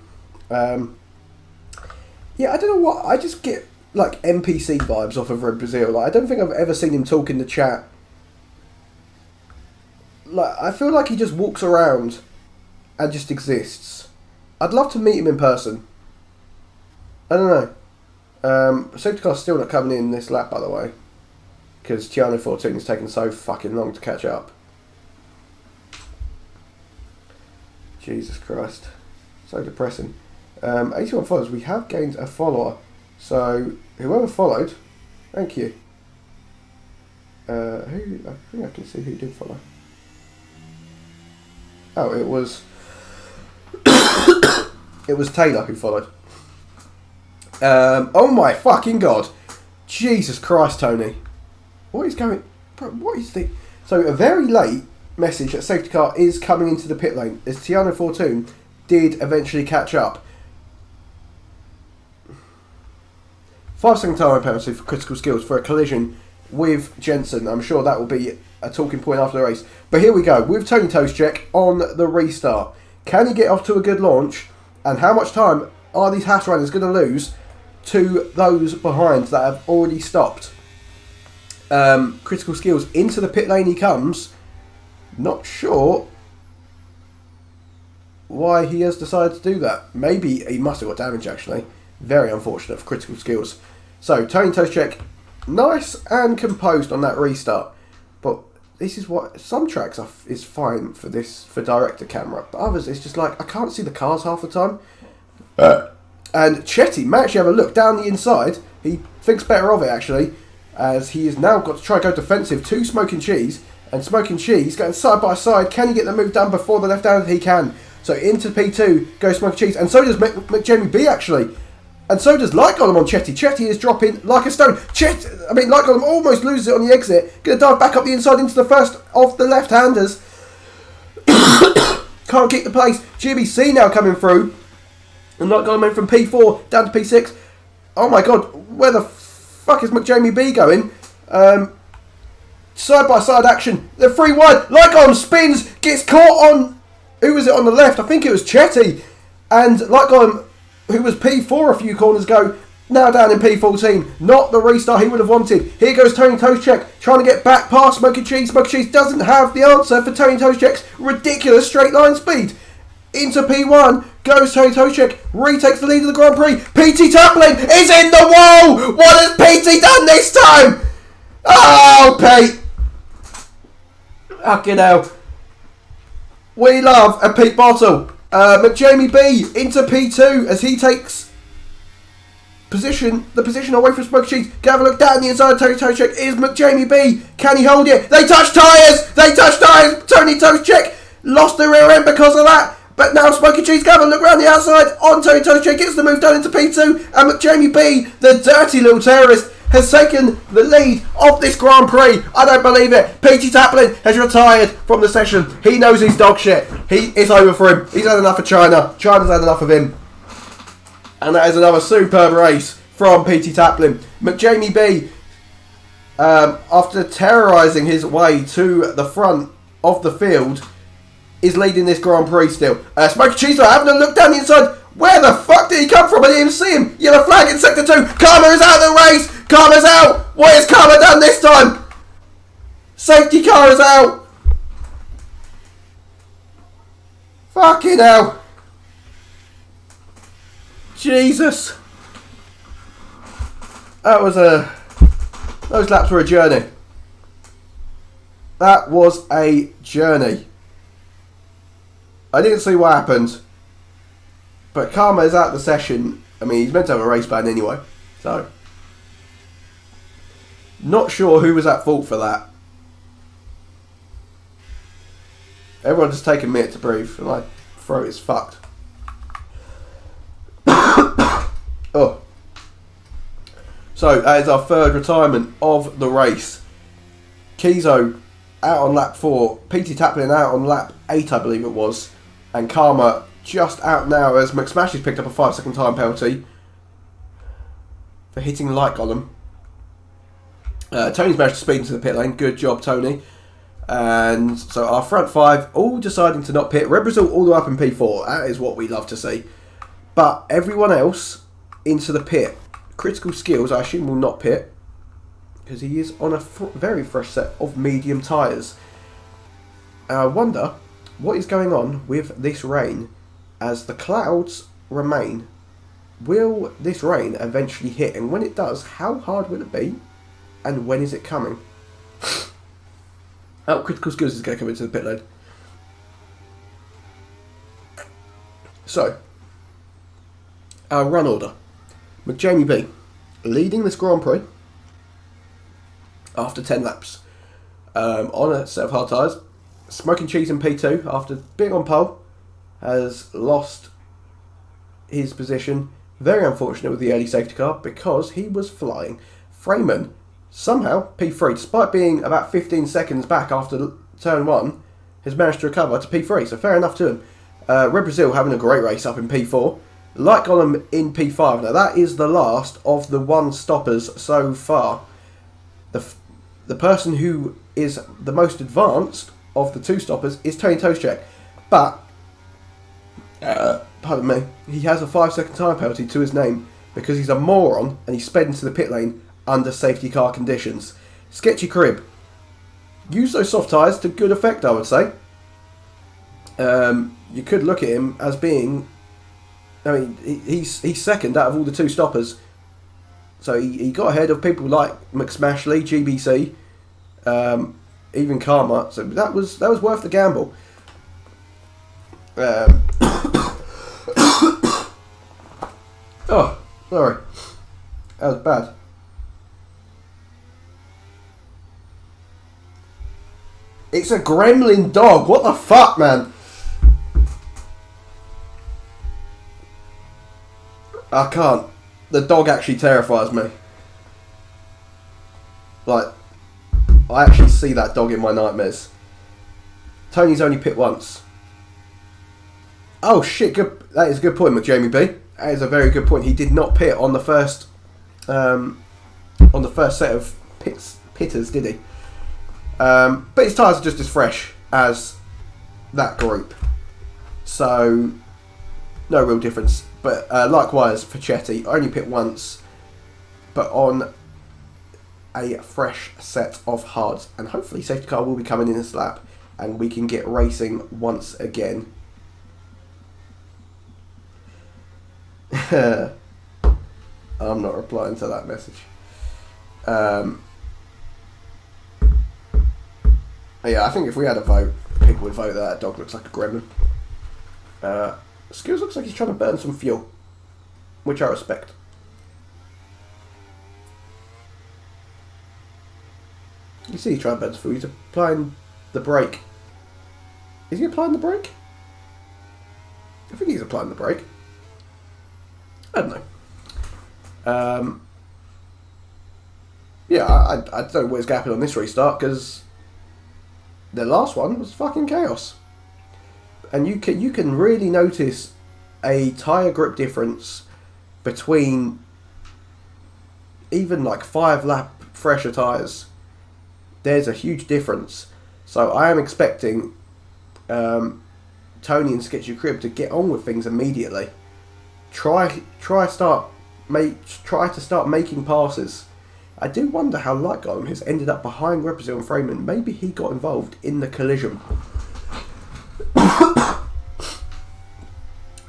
Yeah, I don't know what... I just get, like, NPC vibes off of Red Brazil. Like, I don't think I've ever seen him talk in the chat. Like, I feel like he just walks around and just exists. I'd love to meet him in person. I don't know. Safety car's still not coming in this lap, by the way. Because Tiano 14 has taken so fucking long to catch up. Jesus Christ. So depressing. 81 followers. We have gained a follower. So, whoever followed, thank you. I think I can see who did follow. Oh, it was... it was Taylor who followed. Oh my fucking god. Jesus Christ, Tony. What is going... Bro, what is the... So, a very late message that safety car is coming into the pit lane, as Tiano Fortune did eventually catch up. 5-second time penalty for critical skills for a collision with Jensen. I'm sure that will be a talking point after the race. But here we go, with Tony Toastcheck on the restart. Can he get off to a good launch? And how much time are these Haas runners going to lose to those behind that have already stopped. Critical skills, into the pit lane he comes. Not sure why he has decided to do that. Maybe he must have got damage, actually. Very unfortunate for critical skills. So, Tony Toshchek, nice and composed on that restart. But this is what some tracks is fine for this, for director camera. But others, it's just like, I can't see the cars half the time. And Chetty may actually have a look down the inside. He thinks better of it, actually, as he has now got to try and go defensive to Smoking Cheese. And Smoking Cheese going side by side. Can he get the move done before the left-hander? He can. So into P2 goes Smoking Cheese. And so does McJamie B, actually. And so does Light Golem on Chetty. Chetty is dropping like a stone. Light Golem almost loses it on the exit. Going to dive back up the inside into the first of the left-handers. Can't keep the pace. GBC now coming through. And Light Golem went from P4 down to P6. Oh my god, where the fuck is McJamie B going? Side-by-side action. They're 3 wide. Light Golem spins. Gets caught on... Who was it on the left? I think it was Chetty. And Light Golem, who was P4 a few corners ago, now down in P14. Not the restart he would have wanted. Here goes Tony Toshchek trying to get back past Smoky Cheese. Smoky Cheese doesn't have the answer for Tony Toshchek's ridiculous straight line speed. Into P1 goes Tony Toshchek, retakes the lead of the Grand Prix. PT Taplin is in the wall. What has PT done this time? Oh, Pete. Fucking hell. We love a Pete Bottle. McJamie B into P2 as he takes the position away from Smoke Cheese. Have a look down the inside of Tony Toshchek. Is McJamie B. Can he hold it? They touch tyres. Tony Toshchek lost the rear end because of that. But now Smoky Cheese have a look around the outside on Tony Toshchek, gets the move done into P2, and McJamie B, the dirty little terrorist, has taken the lead of this Grand Prix. I don't believe it. P.T. Taplin has retired from the session. He knows he's dog shit. It's over for him. He's had enough of China. China's had enough of him. And that is another superb race from P.T. Taplin. McJamie B, after terrorising his way to the front of the field, is leading this Grand Prix still. Smoky Cheese having a look down the inside. Where the fuck did he come from? I didn't even see him. Yellow flag in sector 2. Karma is out of the race. Karma's out. What has Karma done this time? Safety car is out. Fucking hell. Jesus. Those laps were a journey. That was a journey. I didn't see what happened, but Karma is out of the session. I mean, he's meant to have a race ban anyway, so not sure who was at fault for that. Everyone just take a minute to breathe, and my throat is fucked. Oh, so that is our third retirement of the race. Kizo out on lap 4, PT Taplin out on lap 8, I believe it was. And Karma just out now as McSmash has picked up a 5-second time penalty for hitting Light Golem. Tony's managed to speed into the pit lane. Good job, Tony. And so our front 5 all deciding to not pit. Red Brazil all the way up in P4. That is what we love to see. But everyone else into the pit. Critical skills, I assume, will not pit, because he is on a very fresh set of medium tyres. I wonder what is going on with this rain as the clouds remain. Will this rain eventually hit? And when it does, how hard will it be? And when is it coming? Oh, critical skills is going to come into the pit lane. So, our run order. McJamie B leading this Grand Prix after 10 laps on a set of hard tyres. Smoking Cheese in P2 after being on pole has lost his position. Very unfortunate with the early safety car because he was flying. Freeman somehow P3, despite being about 15 seconds back after turn 1, has managed to recover to P3, so fair enough to him. Red Brazil having a great race up in P4. Light Golem in P5. Now that is the last of the one stoppers so far. The person who is the most advanced of the 2 stoppers is Tony Toshchek. But, pardon me, he has a 5-second time penalty to his name because he's a moron and he sped into the pit lane under safety car conditions. Sketchy crib. Use those soft tyres to good effect, I would say. You could look at him as being... I mean, he's second out of all the 2 stoppers. So he got ahead of people like McSmashley, GBC, even Karma. So that was worth the gamble. Oh, sorry. That was bad. It's a gremlin dog. What the fuck, man? I can't. The dog actually terrifies me. Like, I actually see that dog in my nightmares. Tony's only pit once. Oh shit, good. That is a good point, McJamie B. That is a very good point. He did not pit on the first set of pitters, did he? But his tyres are just as fresh as that group. So, no real difference. But likewise for Chetty, only pit once, but on a fresh set of hards. And hopefully safety car will be coming in this lap and we can get racing once again. I'm not replying to that message. Yeah, I think if we had a vote, people would vote that dog looks like a gremlin. Skills looks like he's trying to burn some fuel, which I respect. You see he's trying to burn some fuel. He's applying the brake. Is he applying the brake? I think he's applying the brake. I don't know. Yeah, I don't know what is happening on this restart because the last one was fucking chaos. And you can really notice a tyre grip difference between even like 5 lap fresher tyres. There's a huge difference. So I am expecting Tony and Sketchy Crib to get on with things immediately. Try to start making passes. I do wonder how Light Golem has ended up behind Repazil and Freeman. Maybe he got involved in the collision.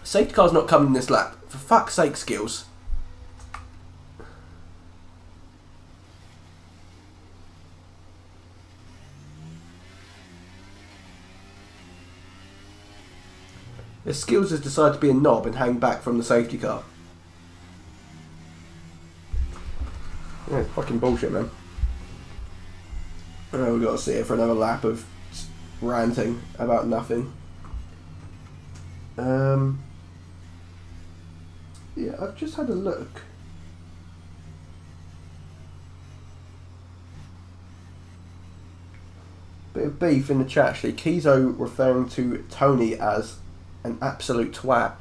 Safety car's not coming in this lap. For fuck's sake, Skills. The Skills has decided to be a knob and hang back from the safety car. Yeah, it's fucking bullshit, man. We've got to sit here for another lap of ranting about nothing. Yeah, I've just had a look. Bit of beef in the chat actually. Kizo referring to Tony as an absolute twat.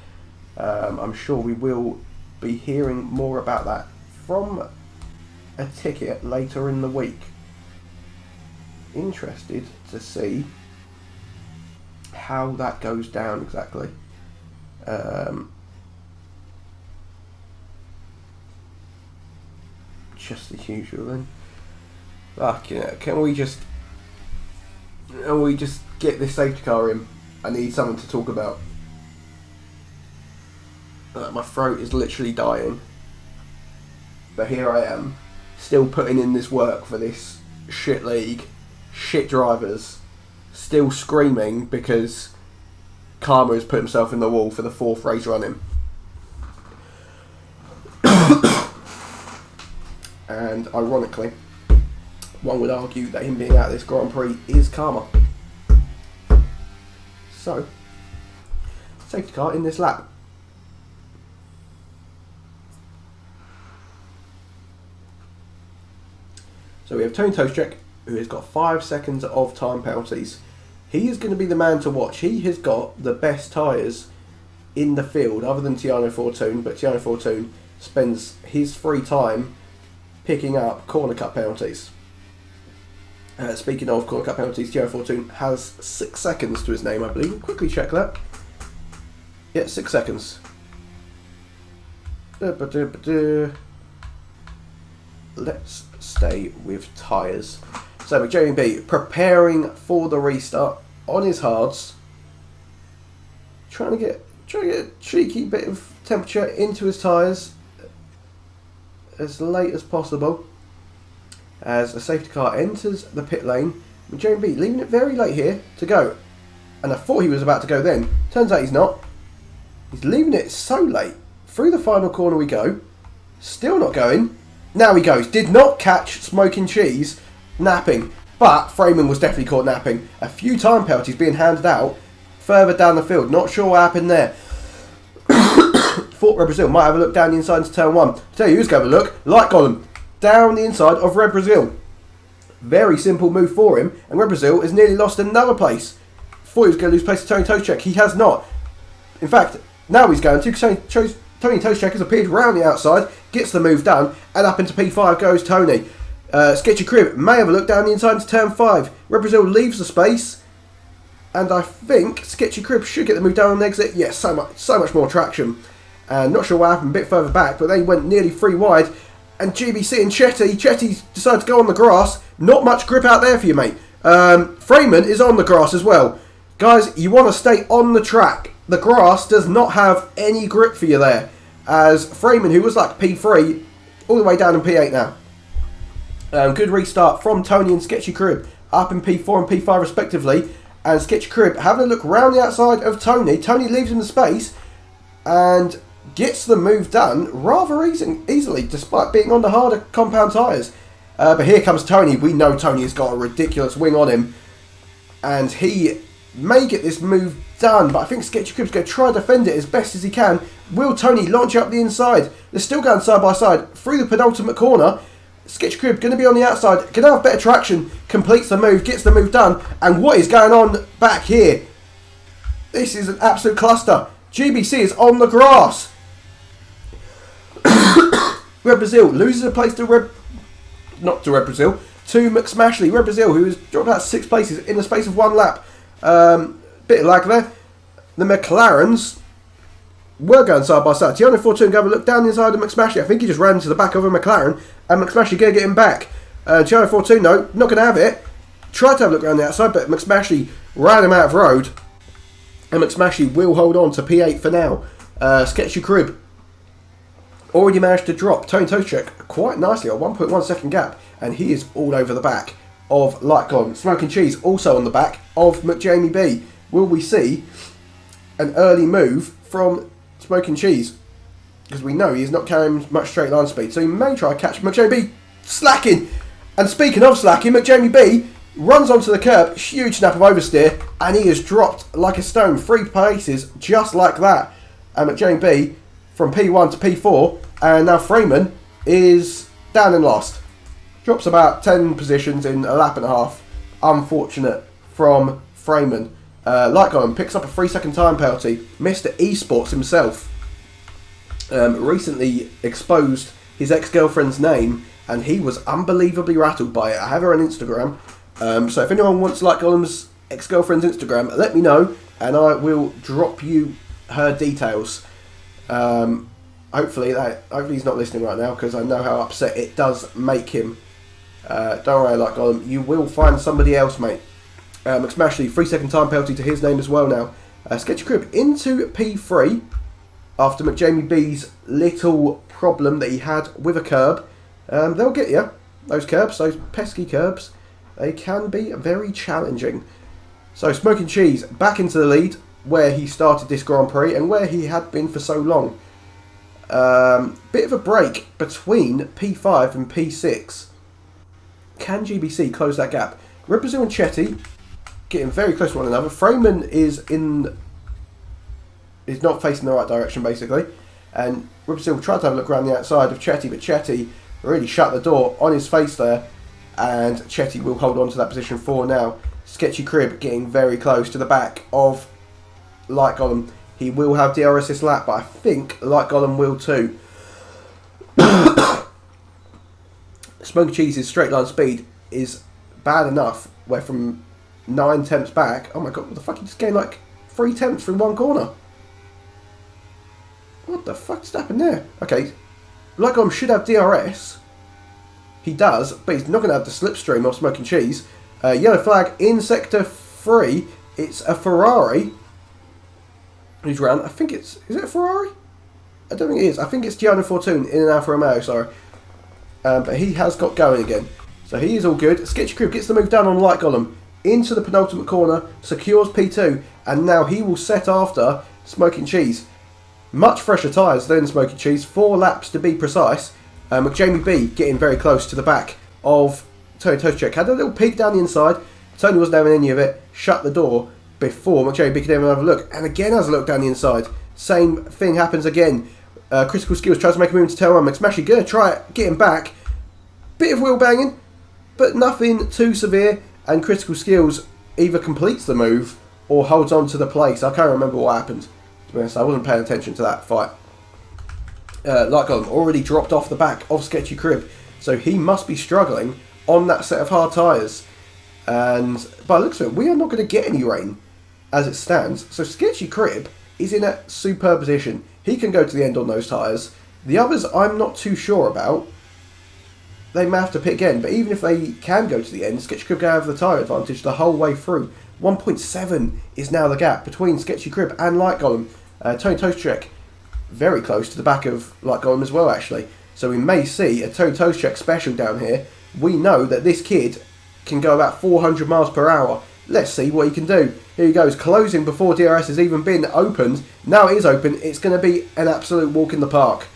I'm sure we will be hearing more about that from a ticket later in the week. Interested to see how that goes down exactly. Just the usual then. Fuck, you know, can we just get this safety car in? I need something to talk about. My throat is literally dying. But here I am, still putting in this work for this shit league, shit drivers, still screaming because Karma has put himself in the wall for the 4th race running. And ironically, one would argue that him being out of this Grand Prix is Karma. So, safety car in this lap. So we have Tony Tostrek, who has got 5 seconds of time penalties. He is going to be the man to watch. He has got the best tyres in the field, other than Tiano Fortune, but Tiano Fortune spends his free time picking up corner cut penalties. Speaking of corner cut penalties, Tiano Fortune has 6 seconds to his name, I believe. Quickly check that. Yeah, 6 seconds. Let's stay with tyres. So McJamie B preparing for the restart on his hards. Trying to get a cheeky bit of temperature into his tyres as late as possible. As a safety car enters the pit lane, McJamie B leaving it very late here to go. And I thought he was about to go then. Turns out he's not. He's leaving it so late. Through the final corner we go. Still not going. Now he goes. Did not catch Smoking Cheese napping. But Freeman was definitely caught napping. A few time penalties being handed out further down the field. Not sure what happened there. Thought Red Brazil might have a look down the inside into turn 1. Tell you who's going to have a look. Light Gollum. Down the inside of Red Brazil. Very simple move for him. And Red Brazil has nearly lost another place. Thought he was going to lose place to Tony Toshek. He has not. In fact, now he's going to. Tony Toshek has appeared round the outside. Gets the move done. And up into P5 goes Tony. Sketchy Crib may have a look down the inside into turn 5. Red Brazil leaves the space. And I think Sketchy Crib should get the move down on the exit. Yes, so much more traction. And not sure what happened a bit further back. But they went nearly 3 wide. And GBC and Chetty decided to go on the grass. Not much grip out there for you, mate. Freeman is on the grass as well. Guys, you want to stay on the track. The grass does not have any grip for you there. As Freeman, who was like P3, all the way down in P8 now. Good restart from Tony and Sketchy Crib. Up in P4 and P5 respectively. And Sketchy Crib having a look round the outside of Tony. Tony leaves him the space. And gets the move done rather easily, despite being on the harder compound tyres. But here comes Tony. We know Tony has got a ridiculous wing on him. And he may get this move done, but I think Sketchy Crib's going to try to defend it as best as he can. Will Tony launch up the inside? They're still going side by side through the penultimate corner. Sketchy Crib going to be on the outside, going to have better traction, completes the move, gets the move done. And what is going on back here? This is an absolute cluster. GBC is on the grass. Red Brazil loses a place to Red Brazil, to McSmashley. Red Brazil, who has dropped out 6 places in the space of 1 lap. Bit of lag there. The McLarens were going side by side. Tiano Fortune going to look down the inside of McSmashley. I think he just ran into the back of a McLaren, and McSmashley going to get him back. Tiano Fortune, no, not going to have it. Tried to have a look around the outside, but McSmashley ran him out of road. And McSmashley will hold on to P8 for now. Sketchy Crib already managed to drop Tony Toshek quite nicely, a 1.1 second gap, and he is all over the back of Light Gollum. Smoking Cheese also on the back of McJamie B. Will we see an early move from Smoking Cheese? Because we know he is not carrying much straight line speed, so he may try to catch McJamie B slacking. And speaking of slacking, McJamie B runs onto the curb, huge snap of oversteer, and he is dropped like a stone, 3 places just like that. And McJamie B from P1 to P4, and now Freeman is down and lost. Drops about 10 positions in a lap and a half. Unfortunate from Freeman. Light Gollum picks up a 3-second time penalty. Mr. Esports himself recently exposed his ex-girlfriend's name, and he was unbelievably rattled by it. I have her on Instagram. So if anyone wants Light Gollum's ex-girlfriend's Instagram, let me know, and I will drop you her details. Hopefully he's not listening right now, because I know how upset it does make him. Don't worry, Light Gollum, you will find somebody else, mate. McSmashley, 3-second time penalty to his name as well now. Sketchy Crib into P3 after McJamie B's little problem that he had with a curb. They'll get you. Those curbs, those pesky curbs, they can be very challenging. So Smoking Cheese back into the lead, where he started this Grand Prix and where he had been for so long. Bit of a break between P5 and P6. Can GBC close that gap? Red Brazil and Chetty getting very close to one another. Freeman is not facing the right direction, basically. And Red Brazil tried to have a look around the outside of Chetty, but Chetty really shut the door on his face there. And Chetty will hold on to that position for now. Sketchy Crib getting very close to the back of Light Gollum. He will have DRS this lap, but I think Light Gollum will too. Smoking Cheese's straight line speed is bad enough, where from 9 tenths back, oh my god, what the fuck, he just gained like 3 tenths from one corner. What What the fuck just happened there? Okay, Light Golem should have DRS. He does, but he's not going to have the slipstream of Smoking Cheese. Yellow flag in Sector 3. It's a Ferrari who's round. I think it's... Is it a Ferrari? I don't think it is. I think it's Gianni Fortune in an Alfa Romeo, sorry. But he has got going again. So he is all good. Sketchy Crib gets the move down on Light Golem. Into the penultimate corner. Secures P2. And now he will set after Smoking Cheese. Much fresher tyres than Smoking Cheese. 4 laps to be precise. McJamie B getting very close to the back of Tony Toastcheck. Had a little peek down the inside. Tony wasn't having any of it. Shut the door before McJamie B could even have a look. And again has a look down the inside. Same thing happens again. Critical Skills tries to make a move into tail 1. McSmashy going to try it, get him back. Bit of wheel banging, but nothing too severe. And Critical Skills either completes the move or holds on to the place. I can't remember what happened. To be honest, I wasn't paying attention to that fight. Light Golem already dropped off the back of Sketchy Crib, so he must be struggling on that set of hard tyres. And by the looks of it, we are not going to get any rain as it stands. So Sketchy Crib is in a superb position. He can go to the end on those tyres. The others I'm not too sure about. They may have to pit again, but even if they can go to the end, Sketchy Crib can have the tyre advantage the whole way through. 1.7 is now the gap between Sketchy Crib and Light Golem. Tony Toastcheck very close to the back of Light Golem as well, actually. So we may see a Tony Toastcheck special down here. We know that this kid can go about 400 miles per hour. Let's see what he can do. Here he goes, closing before DRS has even been opened. Now it is open. It's going to be an absolute walk in the park.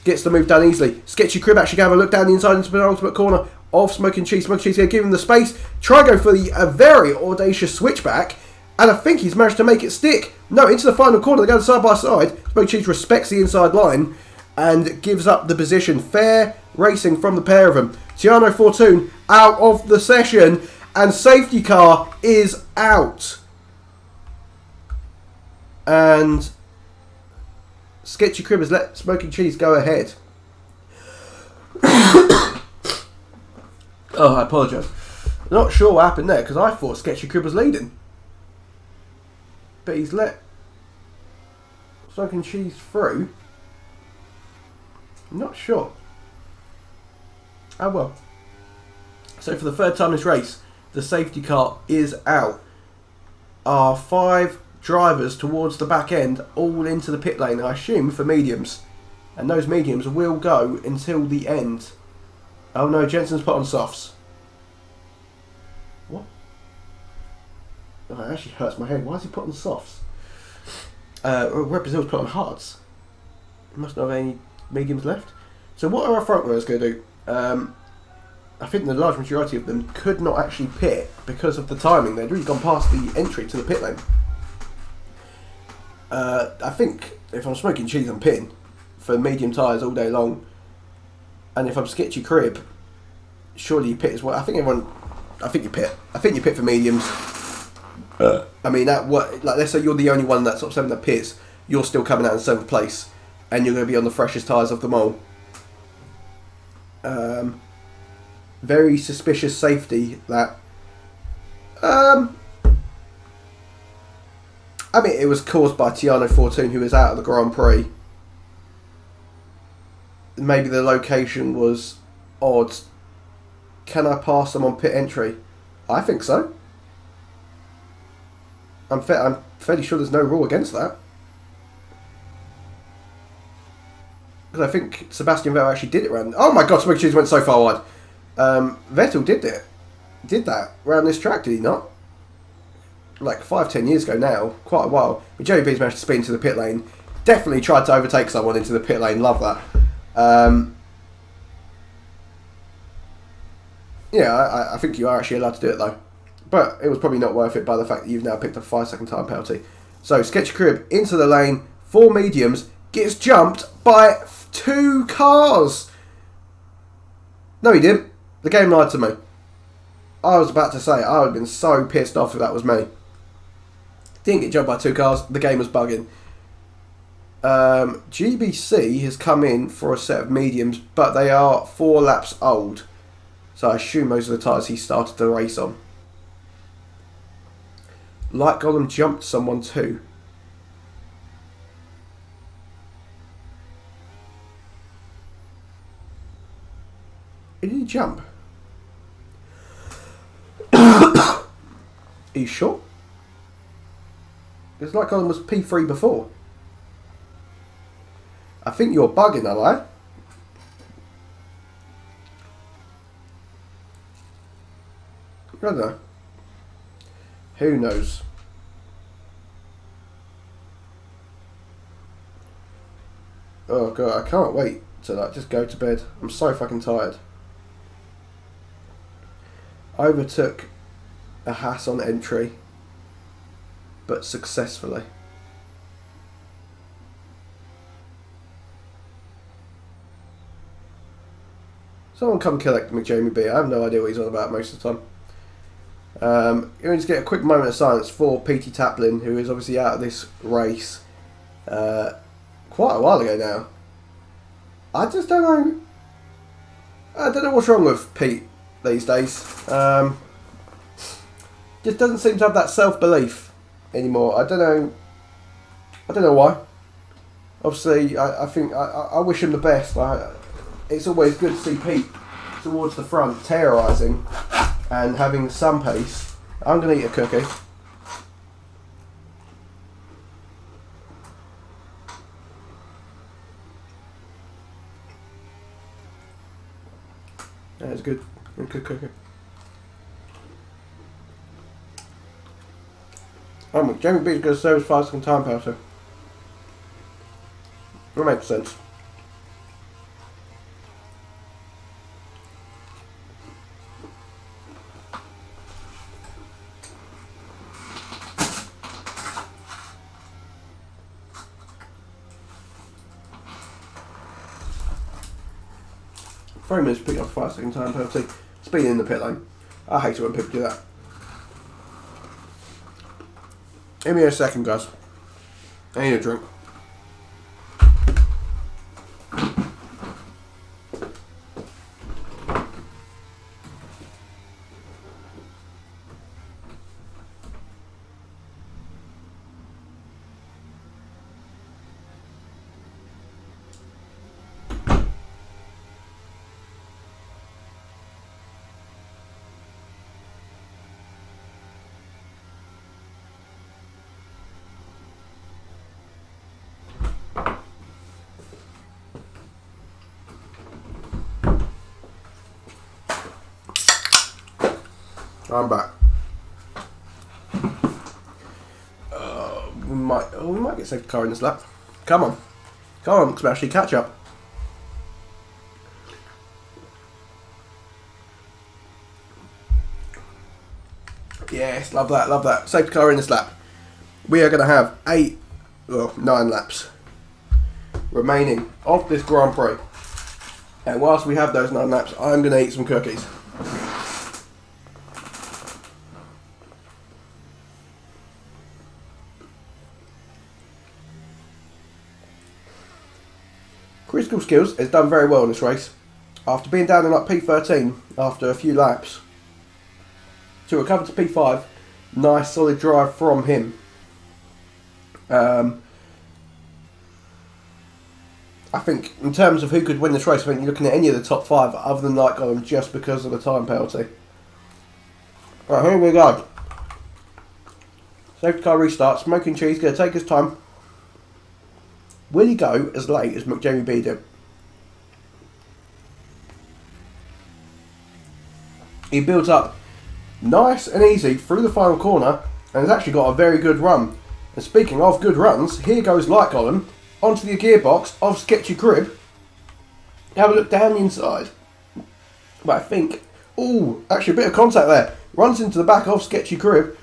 Gets the move done easily. Sketchy Crib actually going to have a look down the inside into the penultimate corner of Smoking Cheese. Smoking Cheese going to give him the space. Try go for the very audacious switchback. And I think he's managed to make it stick. No, into the final corner. They go side by side. Smoking Cheese respects the inside line and gives up the position. Fair racing from the pair of them. Tiano Fortune out of the session. And safety car is out. And Sketchy Crib has let Smoking Cheese go ahead. Oh, I apologise. Not sure what happened there because I thought Sketchy Crib was leading. But he's let Smoking Cheese through. I'm not sure. Oh well. So for the third time this race, the safety car is out. Our 5 drivers towards the back end, all into the pit lane, I assume for mediums. And those mediums will go until the end. Oh no, Jensen's put on softs. What? Oh, it actually hurts my head. Why has he put on softs? Red Brazil's put on hards. He must not have any mediums left. So what are our front runners going to do? I think the large majority of them could not actually pit because of the timing. They'd really gone past the entry to the pit lane. I think if I'm Smoking Cheese, I'm pitting for medium tyres all day long. And if I'm Sketchy Crib, surely you pit as well. I think you pit. I think you pit for mediums. I mean, let's say you're the only one that's top 7 that pits. You're still coming out in 7th place, and you're going to be on the freshest tyres of them all. Very suspicious safety that. I mean, it was caused by Tiano Fortune, who was out of the Grand Prix. Maybe the location was odd. Can I pass them on pit entry? I think so. I'm fairly sure there's no rule against that. Because I think Sebastian Vettel actually did it around... Oh my god, Smoking Cheese went so far wide. Vettel did that around this track, did he not? Like 5-10 years ago now, quite a while. But Joey B's managed to spin into the pit lane. Definitely tried to overtake someone into the pit lane. Love that. Yeah, I think you are actually allowed to do it though. But it was probably not worth it by the fact that you've now picked a 5-second time penalty. So Sketchy Crib into the lane, 4 mediums, gets jumped by 2 cars. No, he didn't. The game lied to me. I was about to say, I would have been so pissed off if that was me. Didn't get jumped by 2 cars. The game was bugging. GBC has come in for a set of mediums, but they are 4 laps old. So I assume those are the tyres he started the race on. Light Golem jumped someone too. jump? Are you sure? It's like Colin was P3 before. I think you're bugging, ally. I don't know. Who knows? Oh god, I can't wait to like just go to bed. I'm so fucking tired. I overtook a Haas on entry, but successfully. Someone come collect McJamie B. I have no idea what he's on about most of the time. Let me just get a quick moment of silence for Petey Taplin, who is obviously out of this race quite a while ago now. I just don't know. I don't know what's wrong with Pete these days. Just doesn't seem to have that self-belief anymore. I don't know why. Obviously, I think I wish him the best. It's always good to see Pete towards the front, terrorising and having some pace. I'm going to eat a cookie. That's good. Good cookie. Oh, Jamie B's going to serve as fast as time powder. That makes sense. Very minutes to pick up a 5 second time penalty. Speeding in the pit lane. I hate it when people do that. Give me a second, guys. I need a drink. I'm back. We might get safety car in this lap. Come on, Smashy, catch up. Yes, love that. Safety car in this lap. We are going to have 9 laps remaining of this Grand Prix. And whilst we have those 9 laps, I'm going to eat some cookies. Critical Skills has done very well in this race. After being down in like P13 after a few laps, to recover to P5, nice solid drive from him. I think in terms of who could win this race, I think you're looking at any of the top 5 other than Lightgolem just because of the time penalty. Right, here we go. Safety car restart. Smoking Cheese going to take his time. Will he go as late as McJamie B did? He builds up nice and easy through the final corner and has actually got a very good run. And speaking of good runs, here goes Lightgolem onto the gearbox of Sketchy Crib. Have a look down the inside. But I think, actually a bit of contact there. Runs into the back of Sketchy Crib.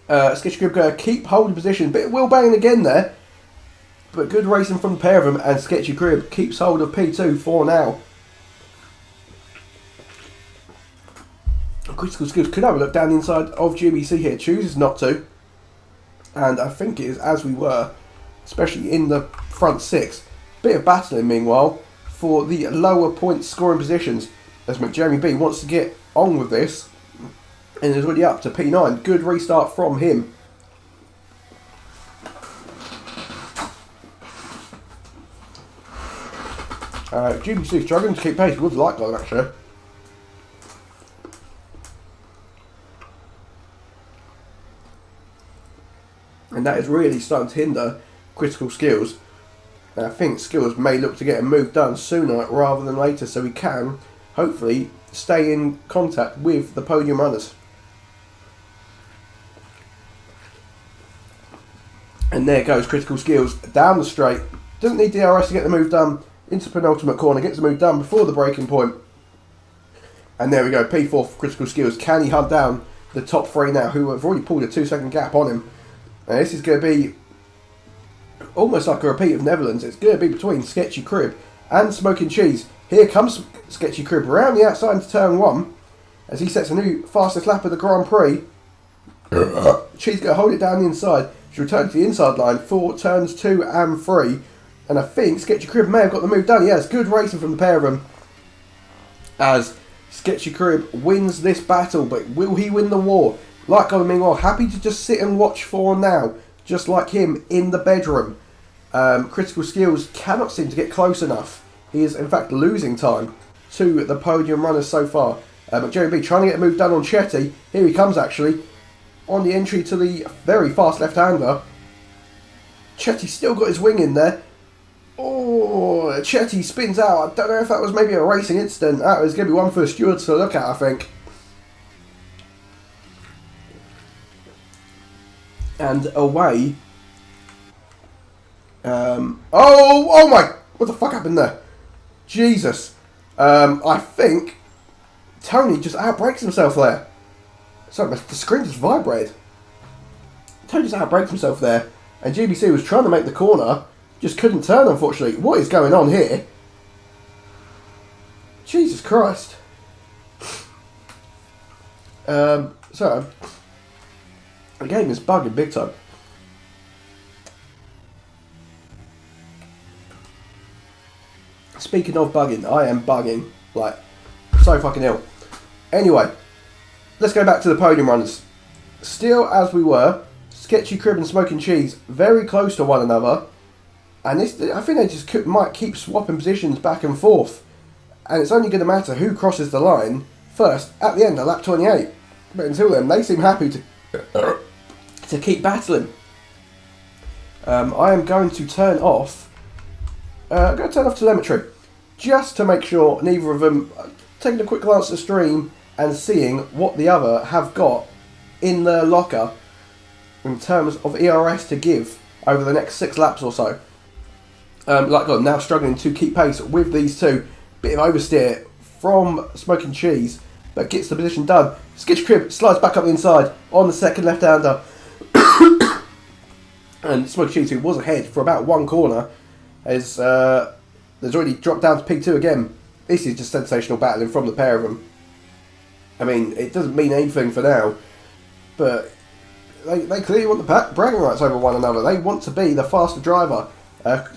Sketchy Crib going to keep holding position. Bit of wheel banging again there. But good racing from the pair of them, and Sketchy Crib keeps hold of P2 for now. Critical Skills could have a look down the inside of GBC here. Chooses not to. And I think it is as we were, especially in the front 6. Bit of battling meanwhile for the lower point scoring positions as McJamie B wants to get on with this and is already up to P9. Good restart from him. GBC struggling to keep pace with Light Golem actually. And that is really starting to hinder Critical Skills. And I think Skills may look to get a move done sooner rather than later, so he can hopefully stay in contact with the podium runners. And there goes Critical Skills down the straight. Doesn't need DRS to get the move done. Into penultimate corner, gets the move done before the breaking point. And there we go, P4 for Critical Skills. Can he hunt down the top three now, who have already pulled a 2-second gap on him? And this is going to be almost like a repeat of Netherlands. It's going to be between Sketchy Crib and Smoking Cheese. Here comes Sketchy Crib around the outside into turn 1 as he sets a new fastest lap of the Grand Prix. Cheese going to hold it down the inside. She'll return to the inside line for turns 2 and 3. And I think Sketchy Crib may have got the move done. Yes, good racing from the pair of them. As Sketchy Crib wins this battle, but will he win the war? Light Golem, meanwhile, happy to just sit and watch for now, just like him in the bedroom. Critical Skills cannot seem to get close enough. He is, in fact, losing time to the podium runners so far. But Jerry B trying to get a move done on Chetty. Here he comes, actually, on the entry to the very fast left-hander. Chetty still got his wing in there. Oh, Chetty spins out. I don't know if that was maybe a racing incident. That was going to be one for the stewards to look at, I think. And away. Oh my! What the fuck happened there? Jesus. I think Tony just outbrakes himself there. Sorry, the screen just vibrated. Tony just outbrakes himself there. And GBC was trying to make the corner. Just couldn't turn, unfortunately. What is going on here? Jesus Christ. So, the game is bugging big time. Speaking of bugging, I am bugging. Like, so fucking ill. Anyway, let's go back to the podium runners. Still as we were, Sketchy Crib and Smoking Cheese very close to one another. And this, I think they just might keep swapping positions back and forth. And it's only going to matter who crosses the line first at the end of lap 28. But until then, they seem happy to keep battling. I am going to turn off. I'm going to turn off telemetry. Just to make sure neither of them taking a quick glance at the stream and seeing what the other have got in their locker in terms of ERS to give over the next 6 laps or so. Like God, now struggling to keep pace with these two. Bit of oversteer from Smoking Cheese, but gets the position done. Sketchy Crib slides back up the inside on the second left-hander. And Smoking Cheese, who was ahead for about one corner, has already dropped down to P2 again. This is just sensational battling from the pair of them. I mean, it doesn't mean anything for now, but they clearly want the bragging rights over one another. They want to be the faster driver.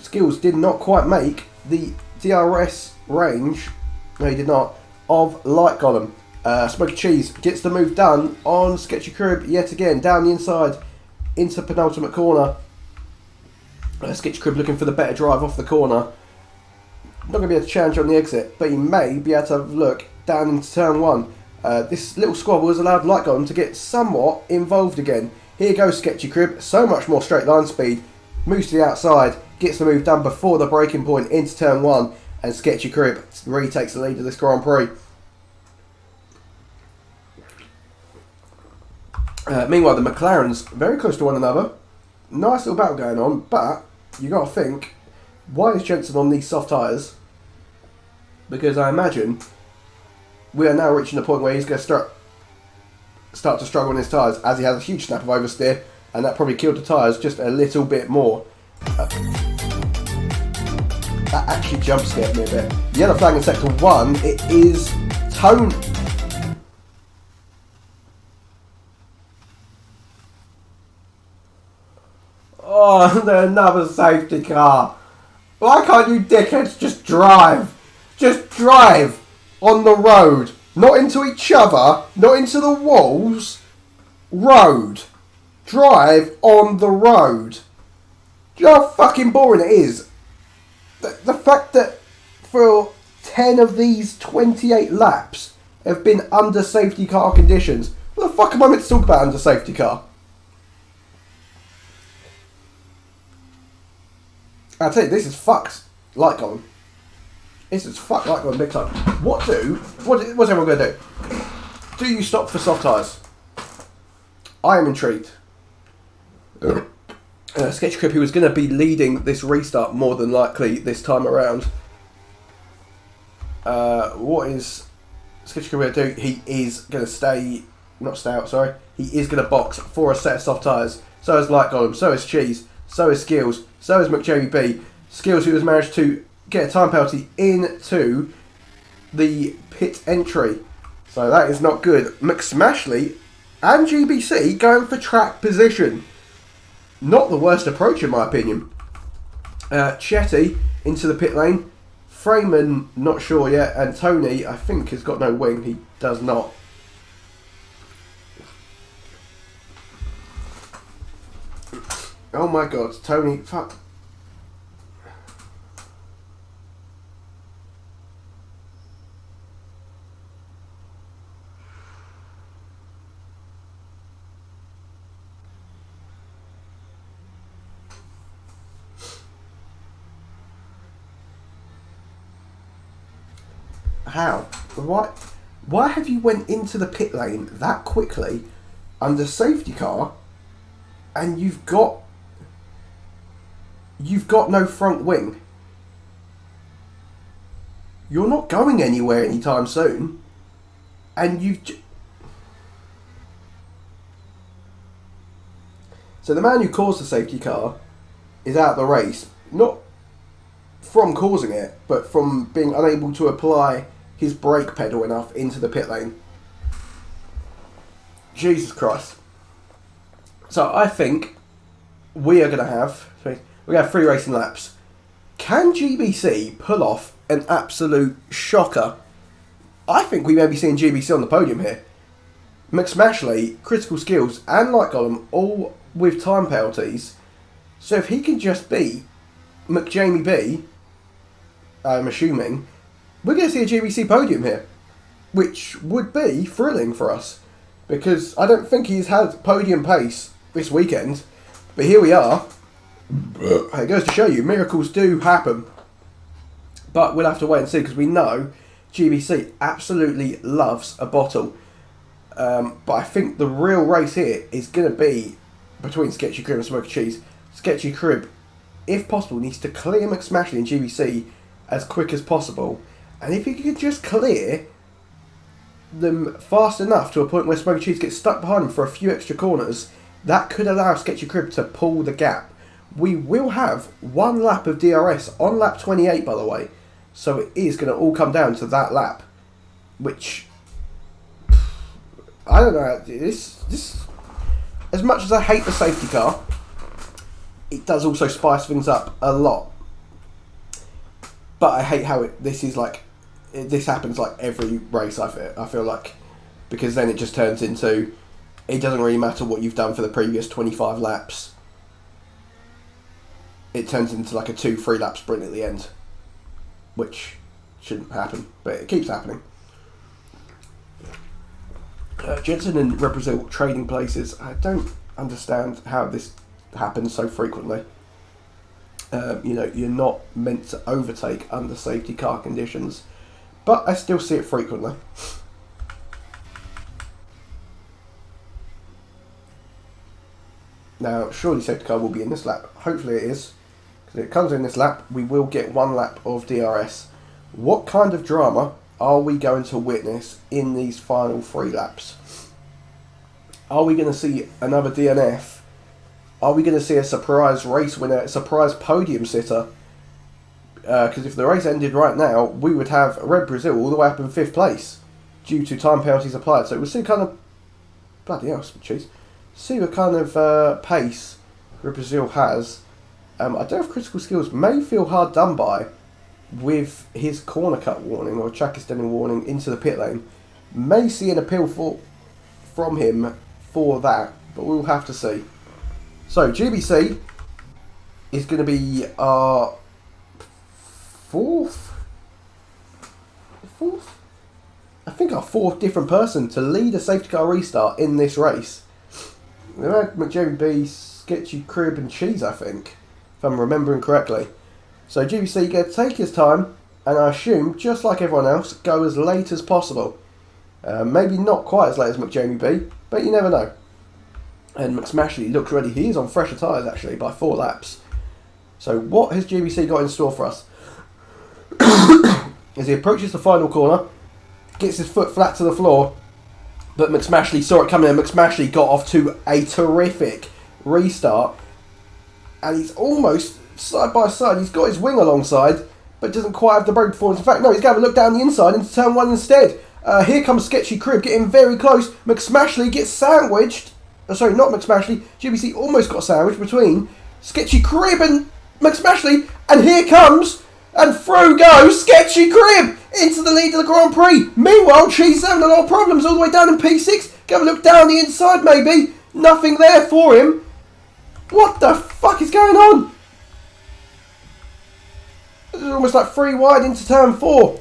Skills did not quite make the DRS range, no he did not, of Light Golem. Smoky Cheese gets the move done on Sketchy Crib yet again, down the inside into penultimate corner. Sketchy Crib looking for the better drive off the corner. Not going to be able to challenge on the exit, but he may be able to have a look down into turn 1. This little squabble has allowed Light Golem to get somewhat involved again. Here goes Sketchy Crib, so much more straight line speed. Moves to the outside, gets the move done before the breaking point into turn 1, and Sketchy Crib retakes the lead of this Grand Prix. Meanwhile, the McLarens very close to one another. Nice little battle going on, but you got to think, why is Jensen on these soft tyres? Because I imagine we are now reaching the point where he's going to start to struggle on his tyres as he has a huge snap of oversteer, and that probably killed the tyres just a little bit more. That actually jump scared me a bit. Yellow flag in sector 1, it is Tone. Oh, another safety car. Why can't you dickheads just drive? Just drive on the road. Not into each other, not into the walls. Road. Drive on the road. Do you know how fucking boring it is? The fact that for 10 of these 28 laps have been under safety car conditions. What the fuck am I meant to talk about under safety car? I tell you, this is fucked. Light column. This is fucked light column big time. What's everyone going to do? Do you stop for soft tyres? I am intrigued. Sketchy Crib, who was going to be leading this restart more than likely this time around. What is Sketchy Crib going to do? He is going to stay out, sorry. He is going to box for a set of soft tyres. So is Light Golem, so is Cheese, so is Skills, so is McJamie. Skills, who has managed to get a time penalty into the pit entry. So that is not good. McSmashley and GBC going for track position. Not the worst approach in my opinion. Chetty into the pit lane. Freeman, not sure yet. And Tony, I think, has got no wing. He does not. Oh my god, Tony, fuck. How? Why have you went into the pit lane that quickly under safety car and you've got no front wing? You're not going anywhere anytime soon, and so the man who caused the safety car is out of the race, not from causing it, but from being unable to apply his brake pedal enough into the pit lane. Jesus Christ. So I think we're going to have 3 racing laps. Can GBC pull off an absolute shocker? I think we may be seeing GBC on the podium here. McSmashley, Critical Skills and Light Golem all with time penalties. So if he can just beat McJamie, I'm assuming, we're going to see a GBC podium here, which would be thrilling for us, because I don't think he's had podium pace this weekend, but here we are. It goes to show you, miracles do happen, but we'll have to wait and see, because we know GBC absolutely loves a bottle, but I think the real race here is going to be between Sketchy Crib and Smoky Cheese. Sketchy Crib, if possible, needs to clear McSmashley and GBC as quick as possible. And if he could just clear them fast enough to a point where Smoky Cheese gets stuck behind him for a few extra corners, that could allow Sketchy Crib to pull the gap. We will have 1 lap of DRS on lap 28, by the way. So it is going to all come down to that lap. Which, I don't know, this as much as I hate the safety car, it does also spice things up a lot. But I hate how this happens like every race, I feel like. Because then it just turns into, it doesn't really matter what you've done for the previous 25 laps. It turns into like a 2-3 lap sprint at the end. Which shouldn't happen, but it keeps happening. Jensen and Red Brazil trading places. I don't understand how this happens so frequently. You're not meant to overtake under safety car conditions, but I still see it frequently. Now, surely safety car will be in this lap. Hopefully it is, because if it comes in this lap, we will get 1 lap of DRS. What kind of drama are we going to witness in these final 3 laps? Are we going to see another DNF? Are we going to see a surprise race winner, a surprise podium sitter? Because if the race ended right now, we would have Red Brazil all the way up in 5th place due to time penalties applied. So we'll see kind of, bloody hell, cheese. See what kind of pace Red Brazil has. I don't know if Critical Skills may feel hard done by with his corner cut warning or track extending warning into the pit lane. May see an appeal from him for that, but we'll have to see. So GBC is going to be our 4th our fourth different person to lead a safety car restart in this race. We had McJamie, Sketchy Crib and Cheese, I think, if I'm remembering correctly. So GBC going to take his time, and I assume, just like everyone else, go as late as possible. Maybe not quite as late as McJamie, but you never know. And McSmashley looks ready. He is on fresher tyres, actually, by 4 laps. So what has GBC got in store for us? As he approaches the final corner, gets his foot flat to the floor, but McSmashley saw it coming and McSmashley got off to a terrific restart. And he's almost side by side. He's got his wing alongside, but doesn't quite have the brake performance. In fact, no, he's going to have a look down the inside into turn 1 instead. Here comes Sketchy Crib getting very close. McSmashley gets sandwiched. Sorry, not McSmashley. GBC almost got sandwiched between Sketchy Crib and McSmashley. And here comes, and through goes Sketchy Crib into the lead of the Grand Prix. Meanwhile, Cheese having a lot of problems all the way down in P6. Go have a look down the inside maybe. Nothing there for him. What the fuck is going on? This is almost like 3 wide into turn 4.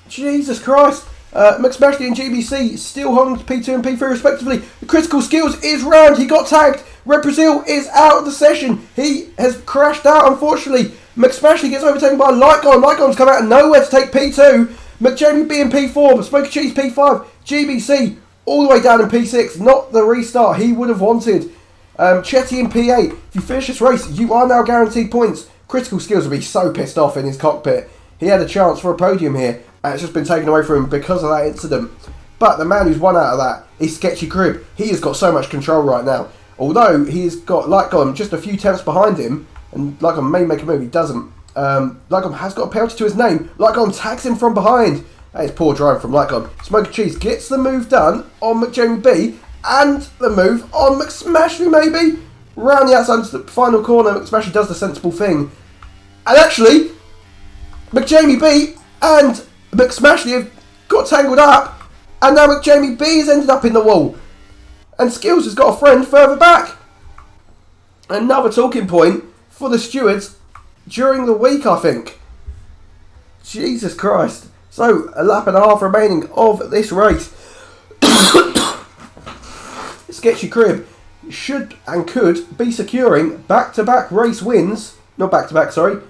Jesus Christ. McSmashley and GBC still holding to P2 and P3 respectively. The critical skills is round. He got tagged. Red Brazil is out of the session. He has crashed out, unfortunately. McSmashley gets overtaken by Lightgon. Lightgon's come out of nowhere to take P2. McJamie B in P4. Smoky Cheese P5. GBC all the way down in P6. Not the restart he would have wanted. Chetty in P8. If you finish this race, you are now guaranteed points. Critical skills will be so pissed off in his cockpit. He had a chance for a podium here, and it's just been taken away from him because of that incident. But the man who's won out of that is Sketchy Crib. He has got so much control right now. Although he's got Lightgon just a few tenths behind him, and Lightgon may make a move, he doesn't. Lightgon has got a penalty to his name. Lightgon tags him from behind. That is poor driving from Lightgon. Smoky Cheese gets the move done on McJamie B, and the move on McSmashley maybe. Round the outside into the final corner, McSmashley does the sensible thing. And actually, McJamie B and McSmashley have got tangled up, and now McJamie B has ended up in the wall. And Skills has got a friend further back. Another talking point for the stewards during the week, I think. Jesus Christ. So, a lap and a half remaining of this race. Sketchy Crib should and could be securing back-to-back race wins. Not back-to-back, sorry.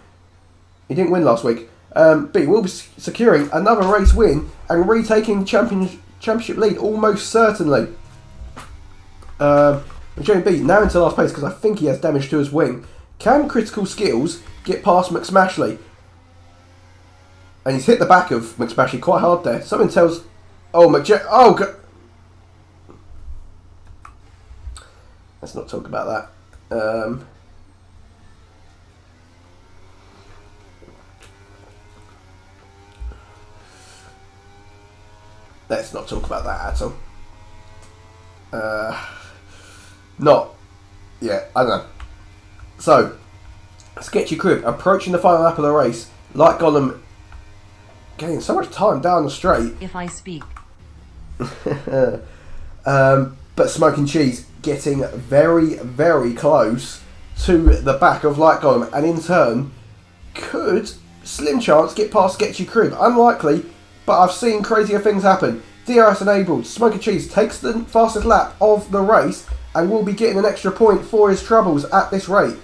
He didn't win last week. But he will be securing another race win and retaking championship lead almost certainly. McJamie B now into last place because I think he has damage to his wing. Can critical skills get past McSmashley? And he's hit the back of McSmashley quite hard there. Something tells... Oh, let's not talk about that. Let's not talk about that at all. I don't know. So, Sketchy Crib approaching the final lap of the race. Light Gollum getting so much time down the straight. If I speak. But Smoking Cheese getting very, very close to the back of Light Gollum, and in turn could, slim chance, get past Sketchy Crib. Unlikely, but I've seen crazier things happen. DRS enabled. Smoky Cheese takes the fastest lap of the race and will be getting an extra point for his troubles at this rate.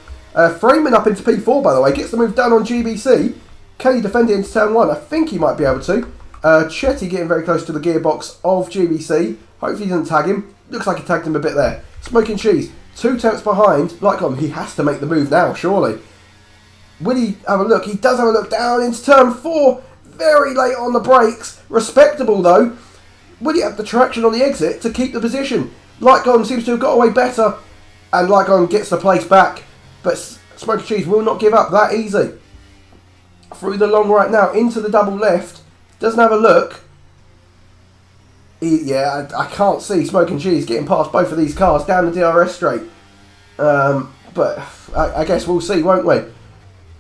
Freeman up into P4, by the way, gets the move done on GBC. Can he defend it into turn 1? I think he might be able to. Chetty getting very close to the gearbox of GBC. Hopefully he doesn't tag him. Looks like he tagged him a bit there. Smoking Cheese, 2 tenths behind. Like on, he has to make the move now, surely. Will he have a look? He does have a look down into turn 4. Very late on the brakes. Respectable though. Will he have the traction on the exit to keep the position? Lightgon seems to have got away better, and Lightgon gets the place back. But Smoky Cheese will not give up that easy. Through the long right now, into the double left. Doesn't have a look. I can't see Smoking Cheese getting past both of these cars down the DRS straight. But I guess we'll see, won't we?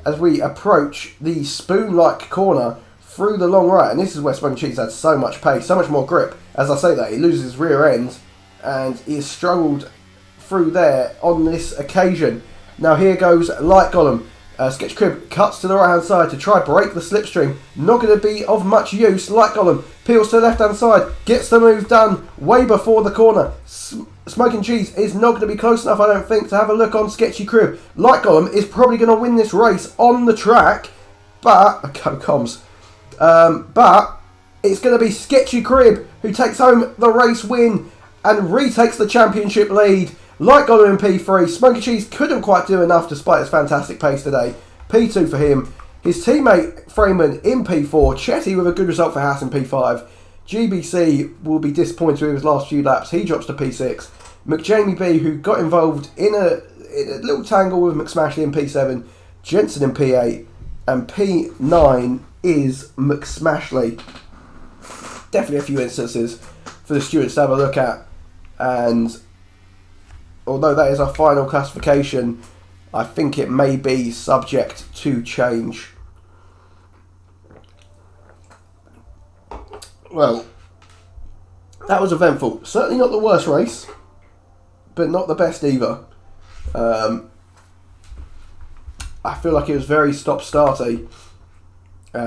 As we approach the spoon-like corner through the long right, and this is where Smoking Cheese had so much pace, so much more grip. As I say that, he loses his rear end, and he has struggled through there on this occasion. Now here goes Light Gollum. Sketchy Crib cuts to the right hand side to try break the slipstream. Not going to be of much use. Light Golem peels to the left hand side. Gets the move done way before the corner. Smoking Cheese is not going to be close enough, I don't think, to have a look on Sketchy Crib. Light Golem is probably going to win this race on the track. But it's going to be Sketchy Crib who takes home the race win and retakes the championship lead. Light Golem in P3. Smoky Cheese couldn't quite do enough despite his fantastic pace today. P2 for him. His teammate Freeman in P4. Chetty with a good result for Haas in P5. GBC will be disappointed with his last few laps. He drops to P6. McJamie B, who got involved in a little tangle with McSmashley in P7. Jensen in P8. And P9 is McSmashley. Definitely a few instances for the stewards to have a look at. And although that is our final classification, I think it may be subject to change. Well, that was eventful. Certainly not the worst race, but not the best either. I feel like it was very stop-starty.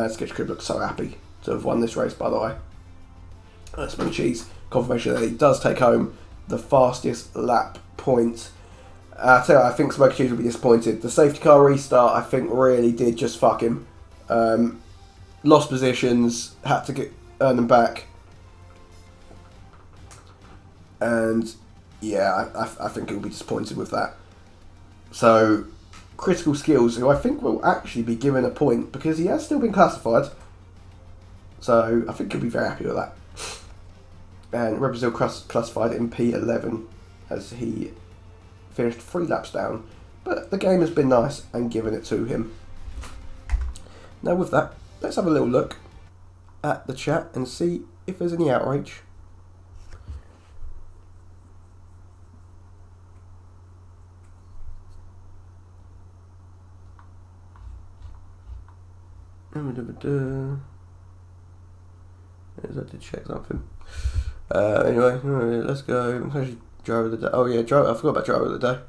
Sketch Crib looks so happy to have won this race, by the way. Smoky Cheese, confirmation that he does take home the fastest lap point. I tell you, I think Smoky Cheese will be disappointed. The safety car restart, I think, really did just fuck him. Lost positions, had to earn them back. And yeah, I think he'll be disappointed with that. So, Critical Skills, who I think will actually be given a point because he has still been classified. So, I think he'll be very happy with that. And Red Brazil classified in P11 as he finished 3 laps down. But the game has been nice and given it to him. Now with that, let's have a little look at the chat and see if there's any outrage. Is that to check something? Anyway, let's go. Actually, driver of the day. Oh yeah, I forgot about driver of the day.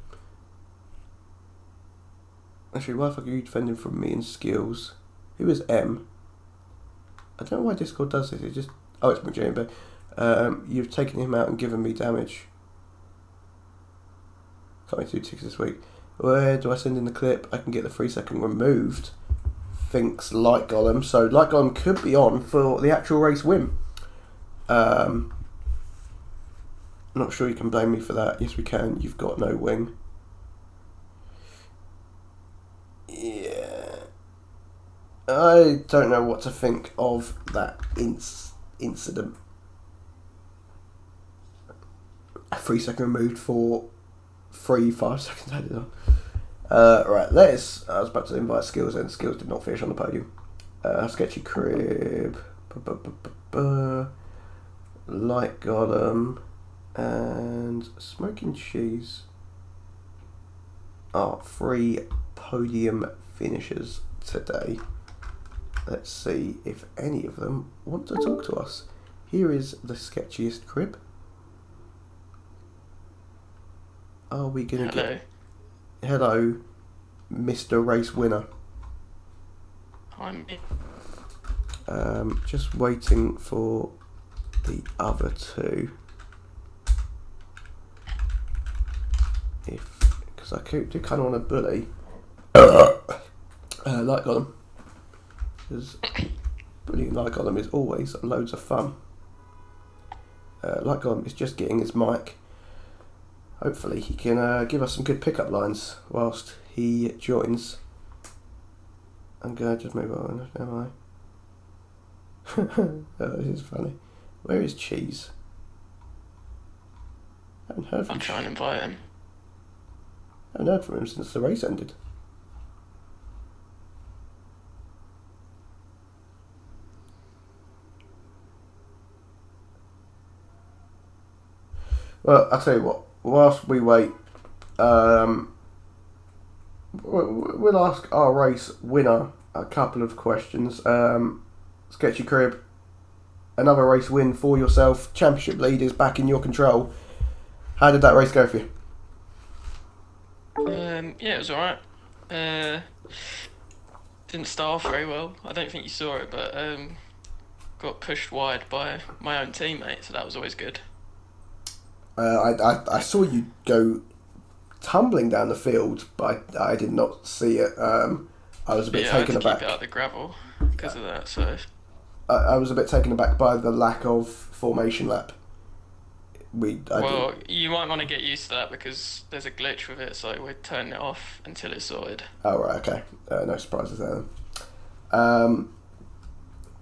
Actually, why the fuck are you defending from me in skills? Who is M? I don't know why Discord does this. It just it's McJamie. You've taken him out and given me damage. Can't wait to do tickets this week. Where do I send in the clip? I can get the 3-second removed. Thinks Light Golem. So Light Golem could be on for the actual race win. Not sure you can blame me for that. Yes, we can. You've got no wing. Yeah. I don't know what to think of that incident. A 3-second removed for 5 seconds added on. Right, I was about to invite Skills and Skills did not finish on the podium. Sketchy Crib. Light Golem. And Smoking Cheese are 3 podium finishers today. Let's see if any of them want to talk to us. Here is the Sketchiest Crib. Are we going to get... Hello, Mr. Race Winner. I'm just waiting for the other 2. Because I do kind of want to bully Light Golem. Because bullying Light Golem is always loads of fun. Light Golem is just getting his mic. Hopefully he can give us some good pickup lines whilst he joins. I'm going to just move on, am I? Oh, this is funny. Where is Cheese? I haven't heard from him. I'll try and invite him. I haven't heard from him since the race ended. Well, I'll tell you what. Whilst we wait, we'll ask our race winner a couple of questions. Sketchy Crib, another race win for yourself. Championship lead is back in your control. How did that race go for you? Yeah, it was alright. Uh, didn't start off very well. I don't think you saw it, but got pushed wide by my own teammate, so that was always good. I saw you go tumbling down the field, but I did not see it. I was a But bit yeah, I had taken to keep aback. it out of the gravel because of that. So I was a bit taken aback by the lack of formation lap. I did. well, you might want to get used to that because there's a glitch with it, so we're turning it off until it's sorted. Oh right, okay. No surprises there. Then. Um,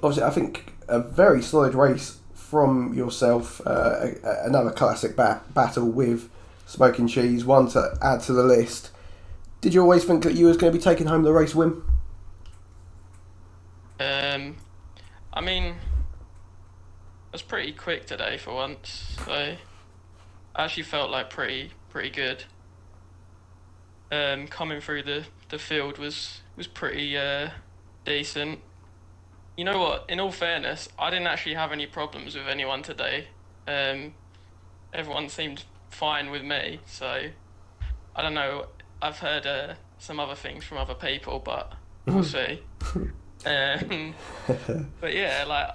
Obviously, I think a very solid race from yourself. Another classic battle with Smoking Cheese. One to add to the list. Did you always think that you was going to be taking home the race win? Um, I mean, it was pretty quick today for once, so I actually felt like pretty good. Coming through the field was pretty decent. You know what? In all fairness, I didn't actually have any problems with anyone today. Um, Everyone seemed fine with me, so I don't know. I've heard some other things from other people, but we'll see. Um, but yeah, like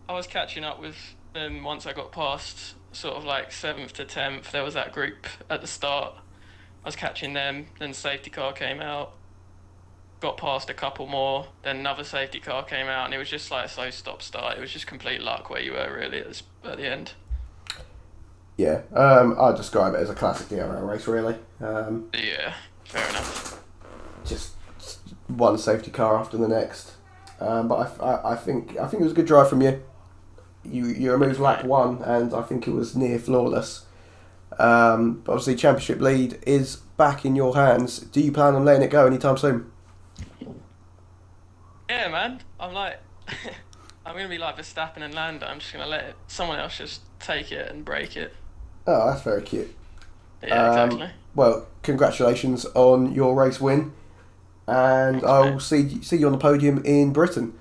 I was catching up with them once I got past sort of like seventh to tenth. There was that group at the start. I was catching them. Then safety car came out. Got past a couple more. Then another safety car came out, and it was just like so stop start. It was just complete luck where you were really at the end. Yeah, I'd describe it as a classic DRL race, really. Yeah, fair enough. Just one safety car after the next. But I think it was a good drive from you. You removed lap one, and I think it was near flawless. But obviously, championship lead is back in your hands. Do you plan on letting it go anytime soon? Yeah, man. I'm like, I'm gonna be like Verstappen and Lando. I'm just gonna let someone else just take it and break it. Oh, that's very cute. Yeah, exactly. Well, congratulations on your race win, and Thanks, I'll mate. see you on the podium in Britain.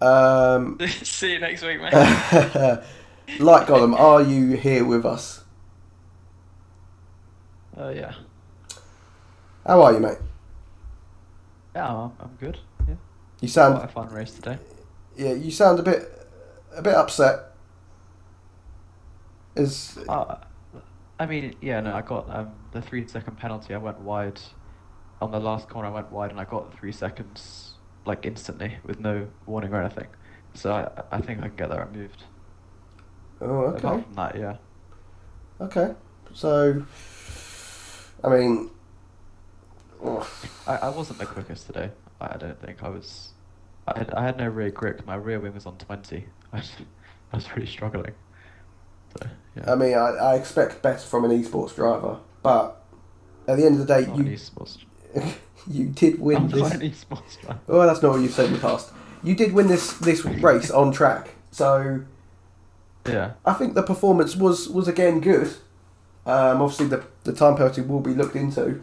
Um, See you next week, mate. like Gollum, are you here with us? Yeah. How are you, mate? Yeah, I'm good. Yeah. You Quite a sound fun race today. you sound a bit upset. Is Uh, I mean, yeah, no, I got the 3 second penalty. I went wide on the last corner. I went wide and I got 3 seconds like instantly with no warning or anything. So I think I can get that removed. oh okay, Apart from that, yeah. okay. So, I mean, oh, I wasn't the quickest today. I don't think I was. I had no rear grip. My rear wing was on 20. I was really struggling. So yeah. I mean, I expect better from an esports driver, but at the end of the day, Not an esports. you did win I'm this. not an esports driver. Well, that's not what you've said in the past. You did win this race on track, so Yeah. I think the performance was again good. Obviously, the time penalty will be looked into.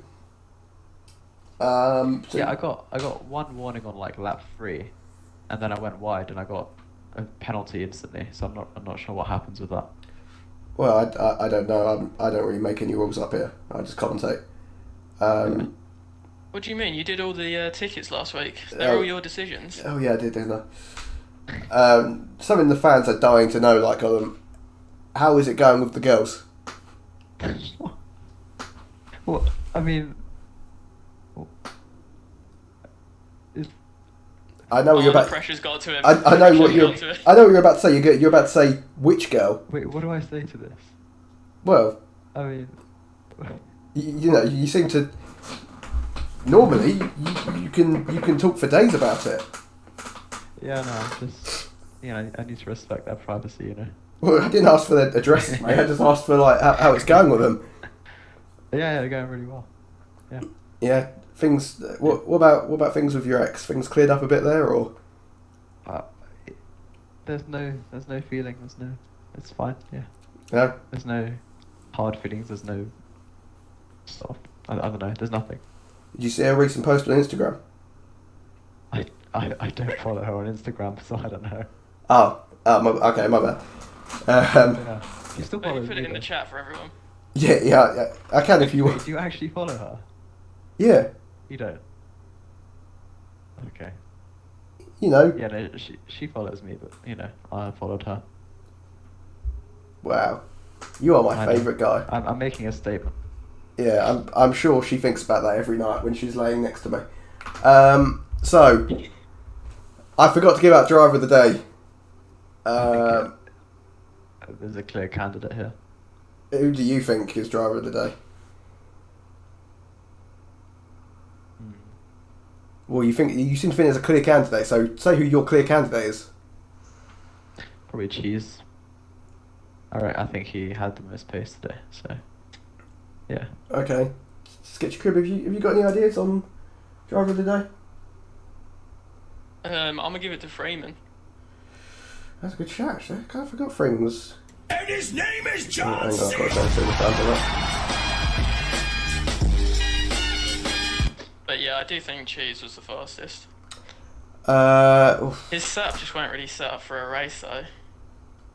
So Yeah, I got one warning on like lap 3, and then I went wide and I got a penalty instantly. So I'm not sure what happens with that. well, I don't know. I don't really make any rules up here. I just commentate. What do you mean? You did all the tickets last week. They're Oh. all your decisions. Oh yeah, I did, didn't I? Something the fans are dying to know, like, how is it going with the girls? Well, I mean, is I know what Oh, you're the about. pressure's got to him. I know what Pressure's you're. got to him. I know what you're about to say. You're about to say which girl? wait, what do I say to this? Well, I mean, you know, you seem to. Normally, you can talk for days about it. yeah, no, I'm just, I need to respect their privacy, you know. Well, I didn't ask for their addresses, mate. I just asked for like how it's going with them. Yeah, they're going really well. Yeah. Yeah, things. What about things with your ex? Things cleared up a bit there, or? Uh, there's no feeling. It's fine. Yeah. No. There's no hard feelings. There's no stuff. I don't know. There's nothing. Did you see a recent post on Instagram? I don't follow her on Instagram, so I don't know. Okay, my bad. Yeah. You still But follow you put me, it in the though. chat for everyone. Yeah, I can if you Wait, want. do you actually follow her? Yeah, You don't. Okay. you know. Yeah, no, she follows me, but you know, I followed her. Wow, you are my I know. favourite guy. I'm making a statement. Yeah, I'm sure she thinks about that every night when she's laying next to me. So I forgot to give out driver of the day. I think there's a clear candidate here. Who do you think is driver of the day? Hmm. Well, you seem to think there's a clear candidate. So say who your clear candidate is. Probably Cheese. Alright, I think he had the most pace today, so yeah. Okay, Sketchy Crib. Have you got any ideas on driver of the day? I'm gonna give it to Freeman. That's a good shout, actually. I kind of forgot Freeman was. And his name is Oh, John hang on, I've got to C. go through the sound of that. But yeah, I do think Cheese was the fastest. Oof, His setup just weren't really set up for a race though.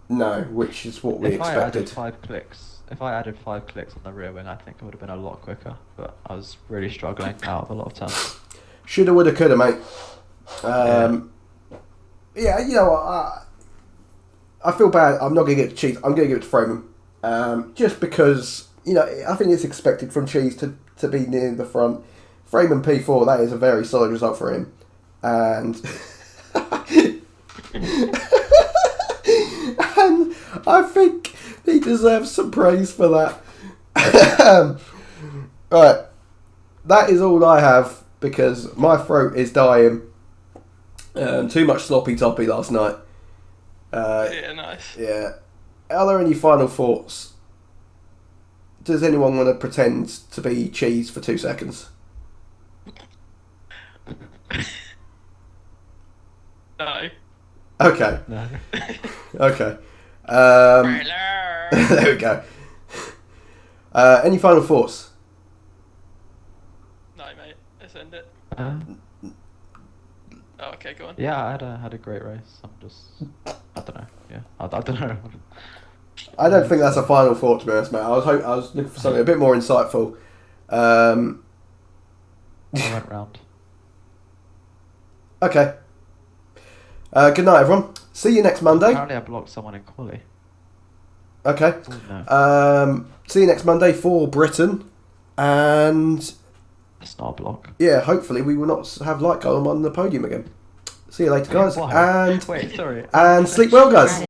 no, which is what we If I added expected. if I added 5 clicks on the rear wing, I think it would have been a lot quicker. But I was really struggling out of a lot of turns. Shoulda, woulda, coulda, mate. Yeah, you know what? I feel bad. I'm not going to give it to Cheese. I'm going to give it to Freeman. Just because, you know, I think it's expected from Cheese to be near the front. Freeman P4, that is a very solid result for him. And and I think he deserves some praise for that. Right. That is all I have because my throat is dying. Too much sloppy toppy last night. Yeah, nice. Yeah. Are there any final thoughts? Does anyone want to pretend to be Cheese for 2 seconds? No. Okay. No. Okay. Trailer. There we go. Any final thoughts? No, mate. Let's end it. Uh, Oh, okay, go on. yeah, I had a great race. I'm just, I don't know. Yeah, I don't know. I don't think that's a final thought, to be honest, mate. I was looking for something a bit more insightful. I went round. Okay. Good night, everyone. See you next Monday. Apparently, I blocked someone in quali. Okay. Oh, no. See you next Monday for Britain. And It's not a block. yeah, hopefully we will not have Light Column on the podium again. See you later, guys. Why? And Wait, sorry. sleep well, guys.